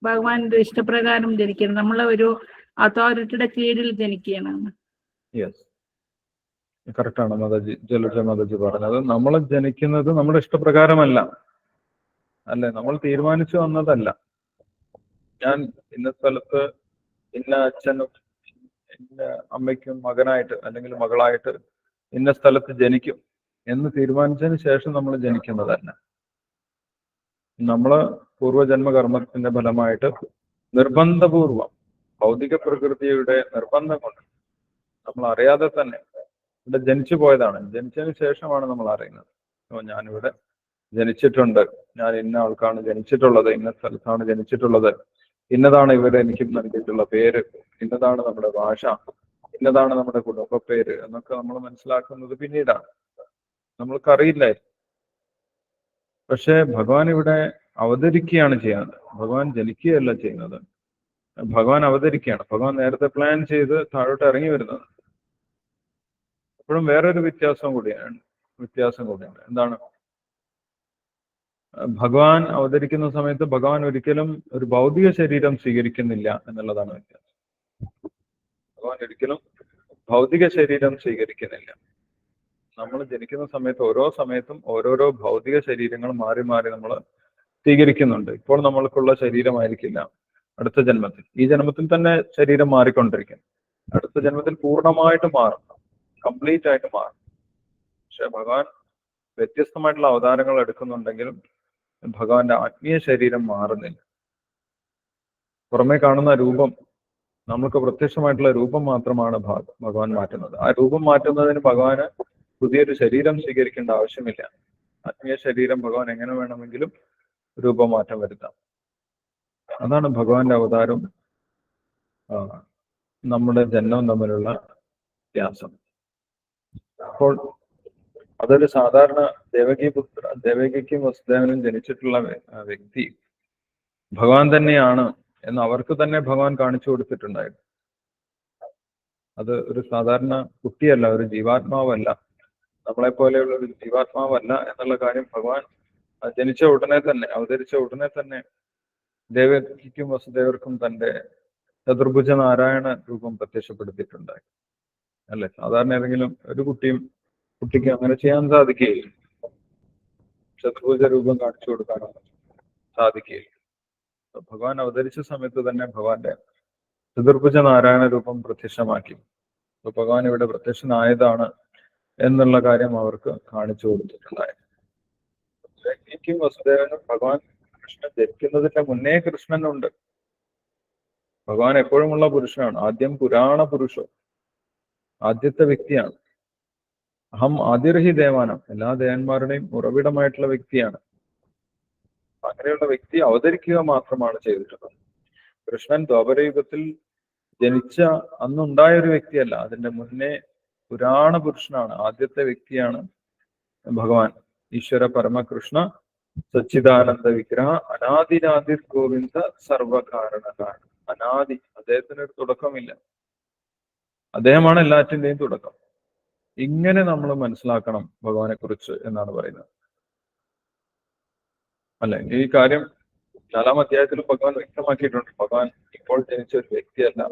ഭഗവാന്റെ ഇഷ്ടപ്രകാരം ജനിക്കണം. നമ്മളെ ഒരു അതോറിറ്റിയുടെ കീഴിൽ ജനിക്കണം. കറക്റ്റാണ് മാതാജി, ജലജ മാതാജി പറഞ്ഞത്. നമ്മൾ ജനിക്കുന്നത് നമ്മുടെ ഇഷ്ടപ്രകാരമല്ല, അല്ലെ? നമ്മൾ തീരുമാനിച്ചു വന്നതല്ല. ഞാൻ ഇന്ന സ്ഥലത്ത് ഇന്ന അച്ഛനും ഇന്ന അമ്മയ്ക്കും മകനായിട്ട് അല്ലെങ്കിൽ മകളായിട്ട് ഇന്ന സ്ഥലത്ത് ജനിക്കും എന്ന് തീരുമാനിച്ചതിന് ശേഷം നമ്മൾ ജനിക്കുന്നതല്ല. നമ്മള് പൂർവ്വജന്മകർമ്മത്തിന്റെ ഫലമായിട്ട് നിർബന്ധപൂർവം ഭൗതിക പ്രകൃതിയുടെ നിർബന്ധം കൊണ്ട് നമ്മൾ അറിയാതെ തന്നെ ഇവിടെ ജനിച്ചു പോയതാണ്. ജനിച്ചതിന് ശേഷമാണ് നമ്മൾ അറിയുന്നത്, ഞാനിവിടെ ജനിച്ചിട്ടുണ്ട്, ഞാൻ ഇന്ന ആൾക്കാണ് ജനിച്ചിട്ടുള്ളത്, ഇന്ന സ്ഥലത്താണ് ജനിച്ചിട്ടുള്ളത്, ഇന്നതാണ് ഇവരെ എനിക്ക് നൽകിയിട്ടുള്ള പേര്, ഇന്നതാണ് നമ്മുടെ ഭാഷ, ഇന്നതാണ് നമ്മുടെ കുടുംബ പേര് എന്നൊക്കെ നമ്മൾ മനസ്സിലാക്കുന്നത് പിന്നീടാണ്. നമ്മൾക്കറിയില്ലായിരുന്നു. പക്ഷെ ഭഗവാൻ ഇവിടെ അവതരിക്കുകയാണ് ചെയ്യുന്നത്. ഭഗവാൻ ജനിക്കുകയല്ല ചെയ്യുന്നത്, ഭഗവാൻ അവതരിക്കുകയാണ്. ഭഗവാൻ നേരത്തെ പ്ലാൻ ചെയ്ത് താഴോട്ട് ഇറങ്ങി വരുന്നത്. അപ്പോഴും വേറൊരു വ്യത്യാസം കൂടിയാണ്. എന്താണ്? ഭഗവാൻ അവതരിക്കുന്ന സമയത്ത് ഭഗവാൻ ഒരിക്കലും ഒരു ഭൗതിക ശരീരം സ്വീകരിക്കുന്നില്ല എന്നുള്ളതാണ് വ്യത്യാസം. ഭഗവാൻ ഒരിക്കലും ഭൗതിക ശരീരം സ്വീകരിക്കുന്നില്ല. നമ്മൾ ജനിക്കുന്ന സമയത്ത് ഓരോ സമയത്തും ഓരോരോ ഭൗതിക ശരീരങ്ങൾ മാറി മാറി നമ്മൾ സ്വീകരിക്കുന്നുണ്ട്. ഇപ്പോൾ നമ്മൾക്കുള്ള ശരീരമായിരിക്കില്ല അടുത്ത ജന്മത്തിൽ. ഈ ജന്മത്തിൽ തന്നെ ശരീരം മാറിക്കൊണ്ടിരിക്കും. അടുത്ത ജന്മത്തിൽ പൂർണ്ണമായിട്ട് മാറും, കംപ്ലീറ്റ് ആയിട്ട് മാറും. പക്ഷെ ഭഗവാൻ വ്യത്യസ്തമായിട്ടുള്ള അവതാരങ്ങൾ എടുക്കുന്നുണ്ടെങ്കിലും ഭഗവാന്റെ ആത്മീയ ശരീരം മാറുന്നില്ല. പുറമേ കാണുന്ന രൂപം, നമുക്ക് പ്രത്യക്ഷമായിട്ടുള്ള രൂപം മാത്രമാണ് ഭഗവാൻ മാറ്റുന്നത്. ആ രൂപം മാറ്റുന്നതിന് ഭഗവാന് പുതിയൊരു ശരീരം സ്വീകരിക്കേണ്ട ആവശ്യമില്ല. ആത്മീയ ശരീരം ഭഗവാൻ എങ്ങനെ വേണമെങ്കിലും രൂപമാറ്റം വരുത്താം. അതാണ് ഭഗവാന്റെ അവതാരവും നമ്മുടെ ജന്മവും തമ്മിലുള്ള വ്യത്യാസം. അപ്പോൾ അതൊരു സാധാരണ ദേവകിക്കും വസുദേവനും ജനിച്ചിട്ടുള്ള വ്യക്തി ഭഗവാൻ തന്നെയാണ് എന്ന് അവർക്ക് തന്നെ ഭഗവാൻ കാണിച്ചു കൊടുത്തിട്ടുണ്ടായിരുന്നു. അത് ഒരു സാധാരണ കുട്ടിയല്ല, ഒരു ജീവാത്മാവല്ല, നമ്മളെ പോലെയുള്ള ഒരു ജീവാത്മാവല്ല എന്നുള്ള കാര്യം ഭഗവാൻ ജനിച്ച ഉടനെ തന്നെ, അവതരിച്ച ഉടനെ തന്നെ ദേവകിക്കും വസുദേവർക്കും തന്റെ ചതുർഭുജ നാരായണ രൂപം പ്രത്യക്ഷപ്പെടുത്തിയിട്ടുണ്ടായി. അല്ലെ? സാധാരണ ഏതെങ്കിലും ഒരു കുട്ടിക്ക് അങ്ങനെ ചെയ്യാൻ സാധിക്കുകയില്ല. ചതുർഭുജ രൂപം കാണിച്ചു കൊടുക്കാനൊന്നും സാധിക്കുകയില്ല. ഭഗവാൻ അവതരിച്ച സമയത്ത് തന്നെ ഭഗവാന്റെ ചതുർഭുജ നാരായണ രൂപം പ്രത്യക്ഷമാക്കി. അപ്പൊ ഭഗവാൻ ഇവിടെ പ്രത്യക്ഷനായതാണ് എന്നുള്ള കാര്യം അവർക്ക് കാണിച്ചു കൊടുത്തിട്ടുണ്ടായിരുന്നു. ദേവകിക്കും വസുദേവനും ഭഗവാൻ കൃഷ്ണൻ ജനിക്കുന്നതിന്റെ മുന്നേ കൃഷ്ണനുണ്ട്. ഭഗവാൻ എപ്പോഴുമുള്ള പുരുഷനാണ്. ആദ്യം പുരാണ പുരുഷോ, ആദ്യത്തെ വ്യക്തിയാണ്. അഹം ആദിർഹി ദേവാനം, എല്ലാ ദേവന്മാരുടെയും ഉറവിടമായിട്ടുള്ള വ്യക്തിയാണ്. അങ്ങനെയുള്ള വ്യക്തി അവതരിക്കുക മാത്രമാണ് ചെയ്തിട്ടുള്ളത്. കൃഷ്ണൻ ദ്വാപരയുഗത്തിൽ ജനിച്ച അന്നുണ്ടായ ഒരു വ്യക്തിയല്ല, അതിന്റെ മുന്നേ പുരാണ പുരുഷനാണ്, ആദ്യത്തെ വ്യക്തിയാണ് ഭഗവാൻ. ഈശ്വര പരമകൃഷ്ണ സച്ചിദാനന്ദ വിഗ്രഹ അനാദിനാദിർ ഗോവിന്ദ സർവകാരണകാരൻ. അനാദി, അദ്ദേഹത്തിന് ഒരു തുടക്കമില്ല, അദ്ദേഹമാണ് എല്ലാറ്റിന്റെയും തുടക്കം. ഇങ്ങനെ നമ്മൾ മനസ്സിലാക്കണം ഭഗവാനെ കുറിച്ച് എന്നാണ് പറയുന്നത്. അല്ലെ? ഈ കാര്യം 4-ാം അധ്യായത്തിൽ ഭഗവാൻ വ്യക്തമാക്കിയിട്ടുണ്ട്. ഭഗവാൻ ഇപ്പോൾ ജനിച്ച ഒരു വ്യക്തിയല്ല,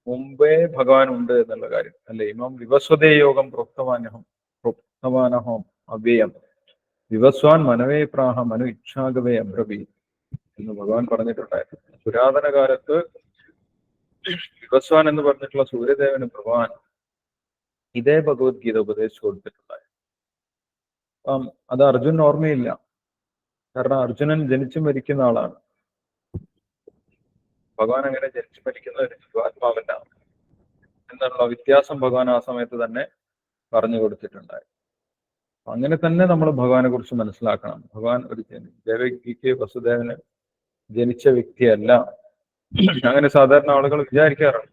മുമ്പേ ഭഗവാൻ ഉണ്ട് എന്നുള്ള കാര്യം അല്ലെ. ഇമം വിവസ്വതേ യോഗം പ്രോക്തവാനഹോം അവ്യയം വിവസ്വാൻ മനവേ പ്രാഹ മനു ഇച്ഛാഗവേ അബ്രവി എന്ന് ഭഗവാൻ പറഞ്ഞിട്ടുണ്ടായിരുന്നു. പുരാതന കാലത്ത് വിവസ്വാൻ എന്ന് പറഞ്ഞിട്ടുള്ള സൂര്യദേവന് ഭഗവാൻ ഇതേ ഭഗവത്ഗീത ഉപദേശിച്ചു കൊടുത്തിട്ടുണ്ടായിരുന്നു. അപ്പം അത് അർജുനൻ ഓർമ്മയില്ല. കാരണം അർജുനൻ ജനിച്ചു മരിക്കുന്ന ആളാണ്. ഭഗവാൻ അങ്ങനെ ജനിച്ചു മരിക്കുന്ന ഒരു ജീവാത്മാവല്ല എന്നുള്ള വ്യത്യാസം ഭഗവാൻ ആ സമയത്ത് തന്നെ പറഞ്ഞു കൊടുത്തിട്ടുണ്ടായി. അങ്ങനെ തന്നെ നമ്മൾ ഭഗവാനെ കുറിച്ച് മനസ്സിലാക്കണം. ഭഗവാൻ ഒരു ദേവകിക്ക് വസുദേവന് ജനിച്ച വ്യക്തിയല്ല. അങ്ങനെ സാധാരണ ആളുകൾ വിചാരിക്കാറുണ്ട്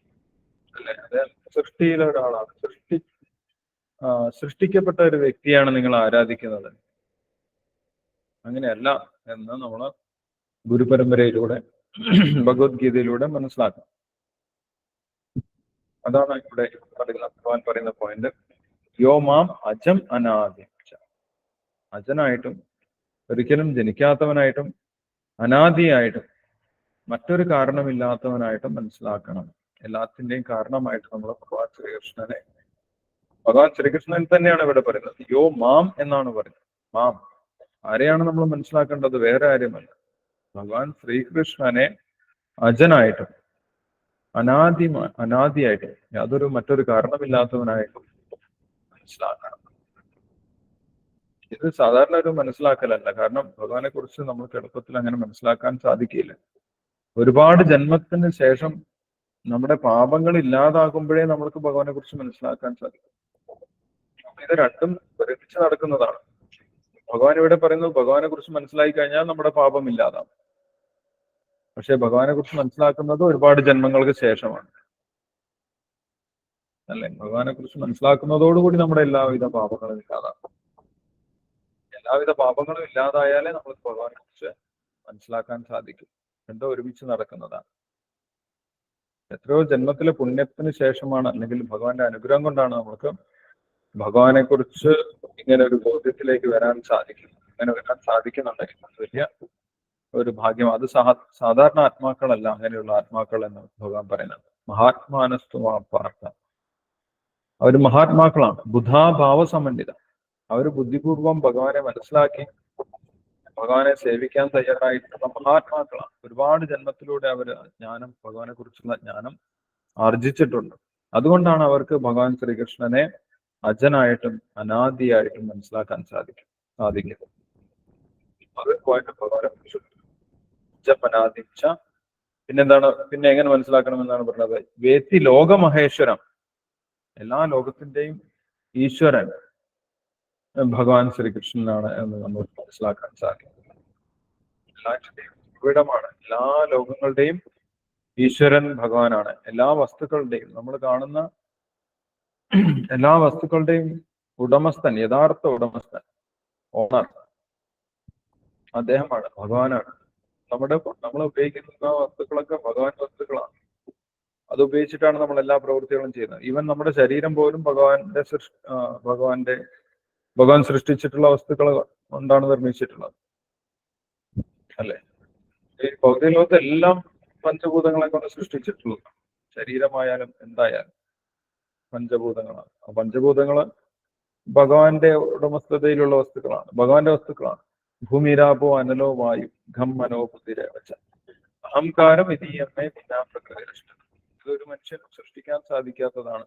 അല്ലെ. അദ്ദേഹം സൃഷ്ടിയിലെ ഒരാളാണ്. സൃഷ്ടിക്കപ്പെട്ട ഒരു വ്യക്തിയാണ് നിങ്ങൾ ആരാധിക്കുന്നത്. അങ്ങനെയല്ല എന്ന് നമ്മൾ ഗുരുപരമ്പരയിലൂടെ ഭഗവത്ഗീതയിലൂടെ മനസ്സിലാക്കണം. അതാണ് ഇവിടെ ഭഗവാൻ പറയുന്ന പോയിന്റ്. യോ മാം അജം അനാദി. അജനായിട്ടും ഒരിക്കലും ജനിക്കാത്തവനായിട്ടും അനാദിയായിട്ടും മറ്റൊരു കാരണമില്ലാത്തവനായിട്ടും മനസ്സിലാക്കണം. എല്ലാത്തിന്റെയും കാരണമായിട്ട് നമ്മൾ ഭഗവാൻ ശ്രീകൃഷ്ണൻ തന്നെയാണ് ഇവിടെ പറയുന്നത്. യോ മാം എന്നാണ് പറയുന്നത്. മാം ആരെയാണ് നമ്മൾ മനസ്സിലാക്കേണ്ടത്? വേറെ ആരുമല്ല, ഭഗവാൻ ശ്രീകൃഷ്ണനെ അജനായിട്ടും അനാദിയായിട്ടും മറ്റൊരു കാരണമില്ലാത്തവനായിട്ടും മനസ്സിലാക്കണം. ഇത് സാധാരണ ഒരു മനസ്സിലാക്കലല്ല. കാരണം ഭഗവാനെ കുറിച്ച് നമുക്ക് എളുപ്പത്തിൽ അങ്ങനെ മനസ്സിലാക്കാൻ സാധിക്കില്ല. ഒരുപാട് ജന്മത്തിന് ശേഷം നമ്മുടെ പാപങ്ങൾ ഇല്ലാതാകുമ്പോഴേ നമ്മൾക്ക് ഭഗവാനെ കുറിച്ച് മനസ്സിലാക്കാൻ സാധിക്കും. ഇത് രണ്ടും ഒരുമിച്ച് നടക്കുന്നതാണ്. ഭഗവാൻ ഇവിടെ പറയുന്നത് ഭഗവാനെ കുറിച്ച് മനസ്സിലാക്കി കഴിഞ്ഞാൽ നമ്മുടെ പാപം ഇല്ലാതാവും. പക്ഷെ ഭഗവാനെ കുറിച്ച് മനസ്സിലാക്കുന്നത് ഒരുപാട് ജന്മങ്ങൾക്ക് ശേഷമാണ് അല്ലെ. ഭഗവാനെ കുറിച്ച് മനസ്സിലാക്കുന്നതോടുകൂടി നമ്മുടെ എല്ലാവിധ പാപങ്ങളും ഇല്ലാതാകും. എല്ലാവിധ പാപങ്ങളും ഇല്ലാതായാലേ നമ്മൾ ഭഗവാനെ കുറിച്ച് മനസ്സിലാക്കാൻ സാധിക്കും. രണ്ടും ഒരുമിച്ച് നടക്കുന്നതാണ്. എത്രയോ ജന്മത്തിലെ പുണ്യത്തിന് ശേഷമാണ്, അല്ലെങ്കിൽ ഭഗവാന്റെ അനുഗ്രഹം കൊണ്ടാണ് നമുക്ക് ഭഗവാനെ കുറിച്ച് ഇങ്ങനെ ഒരു ബോധ്യത്തിലേക്ക് വരാൻ സാധിക്കും. അങ്ങനെ വരാൻ സാധിക്കുന്നുണ്ടെങ്കിൽ അത് വലിയ ഒരു ഭാഗ്യം. അത് സാധാരണ ആത്മാക്കളല്ല അങ്ങനെയുള്ള ആത്മാക്കൾ എന്ന് ഭഗവാൻ പറയുന്നത്. മഹാത്മാനസ്തുമാ പാർത്ഥ, അവർ മഹാത്മാക്കളാണ്. ബുദ്ധാഭാവ സമന്വിത. അവർ ബുദ്ധിപൂർവം ഭഗവാനെ മനസ്സിലാക്കി ഭഗവാനെ സേവിക്കാൻ തയ്യാറായിട്ടുള്ള മഹാത്മാക്കളാണ്. ഒരുപാട് ജന്മത്തിലൂടെ അവർ ജ്ഞാനം, ഭഗവാനെ കുറിച്ചുള്ള ജ്ഞാനം ആർജിച്ചിട്ടുണ്ട്. അതുകൊണ്ടാണ് അവർക്ക് ഭഗവാൻ ശ്രീകൃഷ്ണനെ അജനായിട്ടും അനാദിയായിട്ടും മനസ്സിലാക്കാൻ സാധിക്കുന്നത്. അത് പോയിട്ട് ഭഗവാനെ കുറിച്ച് അനാദിച്ച പിന്നെന്താണ്, പിന്നെ എങ്ങനെ മനസ്സിലാക്കണമെന്നാണ് പറഞ്ഞത്? വേത്തി ലോകമഹേശ്വരം, എല്ലാ ലോകത്തിന്റെയും ഈശ്വരൻ ഭഗവാൻ ശ്രീകൃഷ്ണനാണ് എന്ന് നമ്മൾ മനസ്സിലാക്കാൻ സാധിക്കും. എല്ലാറ്റിന്റെയും ഉറവിടമാണ്. എല്ലാ ലോകങ്ങളുടെയും ഈശ്വരൻ ഭഗവാനാണ്. എല്ലാ വസ്തുക്കളുടെയും, നമ്മൾ കാണുന്ന എല്ലാ വസ്തുക്കളുടെയും ഉടമസ്ഥൻ, യഥാർത്ഥ ഉടമസ്ഥൻ, ഓണർ അദ്ദേഹമാണ്, ഭഗവാനാണ്. നമ്മൾ ഉപയോഗിക്കുന്ന വസ്തുക്കളൊക്കെ ഭഗവാൻ വസ്തുക്കളാണ്. അത് ഉപയോഗിച്ചിട്ടാണ് നമ്മൾ എല്ലാ പ്രവൃത്തികളും ചെയ്യുന്നത്. ഈവൻ നമ്മുടെ ശരീരം പോലും ഭഗവാൻ സൃഷ്ടിച്ചിട്ടുള്ള വസ്തുക്കൾ കൊണ്ടാണ് നിർമ്മിച്ചിട്ടുള്ളത് അല്ലെ. ഈ ഭൗതിക ലോകത്ത് എല്ലാം പഞ്ചഭൂതങ്ങളെ കൊണ്ട് സൃഷ്ടിച്ചിട്ടുള്ളത്. ശരീരമായാലും എന്തായാലും പഞ്ചഭൂതങ്ങളാണ്. ആ പഞ്ചഭൂതങ്ങള് ഭഗവാന്റെ ഉടമസ്ഥതയിലുള്ള വസ്തുക്കളാണ്, ഭഗവാന്റെ വസ്തുക്കളാണ്. ഭൂമിരാപോ അനലോ വായു ഘം മനോ ബുദ്ധിരവച്ച അഹങ്കാരം ഇതീയമ്മേ ഭിന്നാ പ്രകൃതിരഷ്ടം. ഇതൊരു മനുഷ്യനും സൃഷ്ടിക്കാൻ സാധിക്കാത്തതാണ്.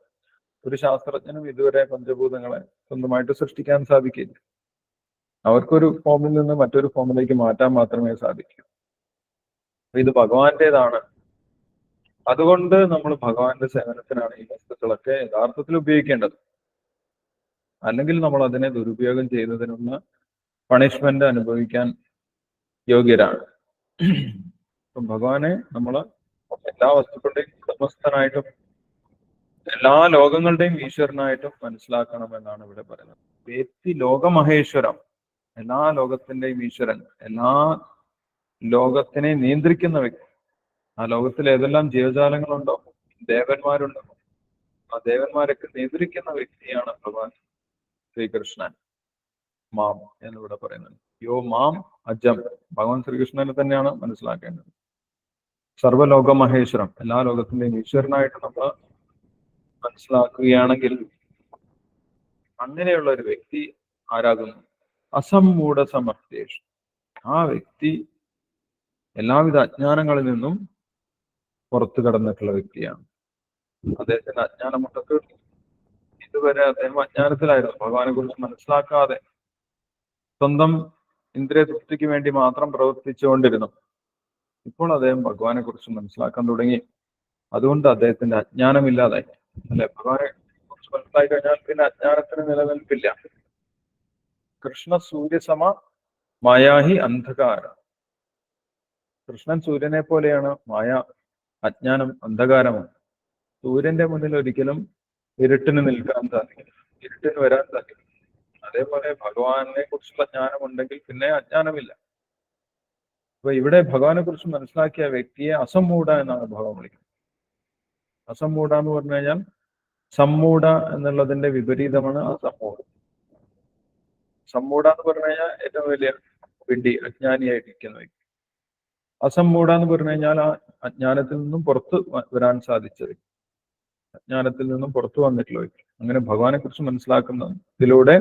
ഒരു ശാസ്ത്രജ്ഞനും ഇതുവരെ പഞ്ചഭൂതങ്ങളെ സ്വന്തമായിട്ട് സൃഷ്ടിക്കാൻ സാധിക്കില്ല. അവർക്കൊരു ഫോമിൽ നിന്ന് മറ്റൊരു ഫോമിലേക്ക് മാറ്റാൻ മാത്രമേ സാധിക്കൂ. ഇത് ഭഗവാന്റേതാണ്. അതുകൊണ്ട് നമ്മൾ ഭഗവാന്റെ സേവനത്തിനാണ് ഈ വസ്തുക്കളൊക്കെ യഥാർത്ഥത്തിൽ ഉപയോഗിക്കേണ്ടത്. അല്ലെങ്കിൽ നമ്മൾ അതിനെ ദുരുപയോഗം ചെയ്യുന്നതിനുള്ള പണിഷ്മെന്റ് അനുഭവിക്കാൻ യോഗ്യരാണ്. ഭഗവാനെ നമ്മൾ എല്ലാ വസ്തുക്കളുടെയും ഉടമസ്ഥനായിട്ടും എല്ലാ ലോകങ്ങളുടെയും ഈശ്വരനായിട്ടും മനസ്സിലാക്കണമെന്നാണ് ഇവിടെ പറയുന്നത്. വേത്തി ലോകമഹേശ്വരം, എല്ലാ ലോകത്തിന്റെയും ഈശ്വരൻ, എല്ലാ ലോകത്തിനെ നിയന്ത്രിക്കുന്ന വ്യക്തി. ആ ലോകത്തിൽ ഏതെല്ലാം ജീവജാലങ്ങളുണ്ടോ, ദേവന്മാരുണ്ടോ, ആ ദേവന്മാരൊക്കെ നിയന്ത്രിക്കുന്ന വ്യക്തിയാണ് ഭഗവാൻ ശ്രീകൃഷ്ണൻ. മാം എന്നിവിടെ പറയുന്നത്. യോ മാം അജം, ഭഗവാൻ ശ്രീകൃഷ്ണനെ തന്നെയാണ് മനസ്സിലാക്കേണ്ടത്. സർവ്വലോക മഹേശ്വരം, എല്ലാ ലോകത്തിന്റെയും ഈശ്വരനായിട്ട് നമ്മൾ മനസ്സിലാക്കുകയാണെങ്കിൽ അങ്ങനെയുള്ള ഒരു വ്യക്തി ആരാകുന്നു? അസമ്മൂഢ സമർത്ഥ്യേഷു. ആ വ്യക്തി എല്ലാവിധ അജ്ഞാനങ്ങളിൽ നിന്നും പുറത്തു കടന്നിട്ടുള്ള വ്യക്തിയാണ്. അദ്ദേഹത്തിന് അജ്ഞാനമുണ്ടൊക്കെ ഇതുവരെ അദ്ദേഹം അജ്ഞാനത്തിലായിരുന്നു, ഭഗവാനെ കുറിച്ച് മനസ്സിലാക്കാതെ സ്വന്തം ഇന്ദ്രിയ തൃപ്തിക്ക് വേണ്ടി മാത്രം പ്രവർത്തിച്ചുകൊണ്ടിരുന്നു. ഇപ്പോൾ അദ്ദേഹം ഭഗവാനെ കുറിച്ച് മനസ്സിലാക്കാൻ തുടങ്ങി. അതുകൊണ്ട് അദ്ദേഹത്തിന്റെ അജ്ഞാനമില്ലാതായി. അല്ലെ, ഭഗവാനെ കുറിച്ച് മനസ്സിലാക്കി കഴിഞ്ഞാൽ പിന്നെ അജ്ഞാനത്തിന് നിലനിൽപ്പില്ല. കൃഷ്ണ സൂര്യസമ മായാഹി അന്ധകാര. കൃഷ്ണൻ സൂര്യനെ പോലെയാണ്, മായ അജ്ഞാനം അന്ധകാരമാണ്. സൂര്യന്റെ മുന്നിൽ ഒരിക്കലും ഇരുട്ടിന് നിൽക്കാൻ സാധിക്കില്ല, ഇരുട്ടിന് വരാൻ സാധിക്കില്ല. അതേപോലെ ഭഗവാനെ കുറിച്ചുള്ള ജ്ഞാനമുണ്ടെങ്കിൽ പിന്നെ അജ്ഞാനമില്ല. അപ്പൊ ഇവിടെ ഭഗവാനെ കുറിച്ച് മനസ്സിലാക്കിയ വ്യക്തിയെ അസമ്മൂഢ എന്നാണ് ഭഗവാൻ വിളിക്കുന്നത്. അസമ്മൂഢ എന്ന് പറഞ്ഞു കഴിഞ്ഞാൽ സമ്മൂഢ എന്നുള്ളതിന്റെ വിപരീതമാണ് അസമ്മൂഢ. സമ്മൂഢ എന്ന് പറഞ്ഞു കഴിഞ്ഞാൽ ഏറ്റവും വലിയ വിഡ്ഢി, അജ്ഞാനിയായിട്ടിരിക്കുന്ന വ്യക്തി. അസമ്മൂഢ എന്ന് പറഞ്ഞു കഴിഞ്ഞാൽ ആ അജ്ഞാനത്തിൽ നിന്നും പുറത്ത് വരാൻ സാധിച്ചത്, അജ്ഞാനത്തിൽ നിന്നും പുറത്തു വന്നിട്ടുള്ള വ്യക്തി. അങ്ങനെ ഭഗവാനെ കുറിച്ച് മനസ്സിലാക്കുന്നതിലൂടെ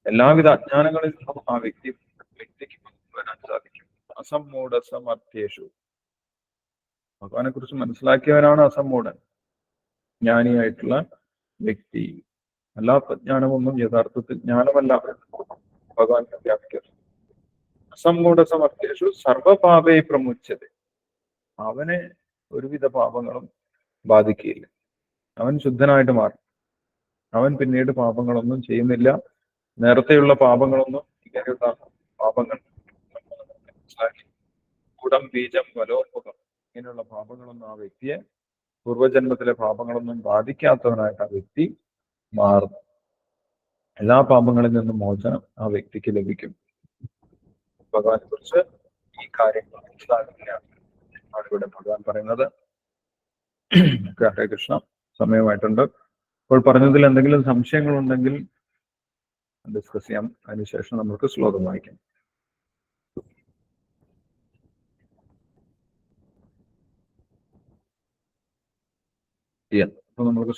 എല്ലാവിധ അജ്ഞാനങ്ങളിൽ നിന്നും ആ വ്യക്തിക്ക് വരാൻ സാധിക്കും. അസമ്മൂഢ സമർത്ഥ്യേഷു. ഭഗവാനെ കുറിച്ച് മനസ്സിലാക്കിയവനാണ് അസമ്മൂഢൻ, ജ്ഞാനിയായിട്ടുള്ള വ്യക്തി. എല്ലാ പ്രജ്ഞാനമൊന്നും യഥാർത്ഥത്തിൽ ജ്ഞാനമല്ല, ഭഗവാൻ വ്യാപിക്കുന്നത്. അസമ്മൂഢ സമർത്ഥ്യേഷു സർവപാപേ പ്രമുച്യത. അവനെ ഒരുവിധ പാപങ്ങളും ബാധിക്കുകയില്ല. അവൻ ശുദ്ധനായിട്ട് മാറും. അവൻ പിന്നീട് പാപങ്ങളൊന്നും ചെയ്യുന്നില്ല. നേരത്തെയുള്ള പാപങ്ങളൊന്നും, ഇങ്ങനെയുള്ള പാപങ്ങൾ കുടം ബീജം വലോത്മുഖം, ഇങ്ങനെയുള്ള പാപങ്ങളൊന്നും ആ വ്യക്തിയെ, പൂർവജന്മത്തിലെ പാപങ്ങളൊന്നും ബാധിക്കാത്തവനായിട്ട് ആ വ്യക്തി മാറുന്നു. എല്ലാ പാപങ്ങളിൽ നിന്നും മോചനം ആ വ്യക്തിക്ക് ലഭിക്കും. ഭഗവാനെ കുറിച്ച് ഈ കാര്യങ്ങൾ മനസ്സിലാക്കുകയാണ് ഇവിടെ ഭഗവാൻ പറയുന്നത്. ഹരേ കൃഷ്ണ. സമയമായിട്ടുണ്ട്. ഇപ്പോൾ പറഞ്ഞതിൽ എന്തെങ്കിലും സംശയങ്ങളുണ്ടെങ്കിൽ ഡിസ്കസ് ചെയ്യാം. അതിനുശേഷം നമുക്ക് ശ്ലോകം വായിക്കാം. അപ്പൊ നമുക്ക്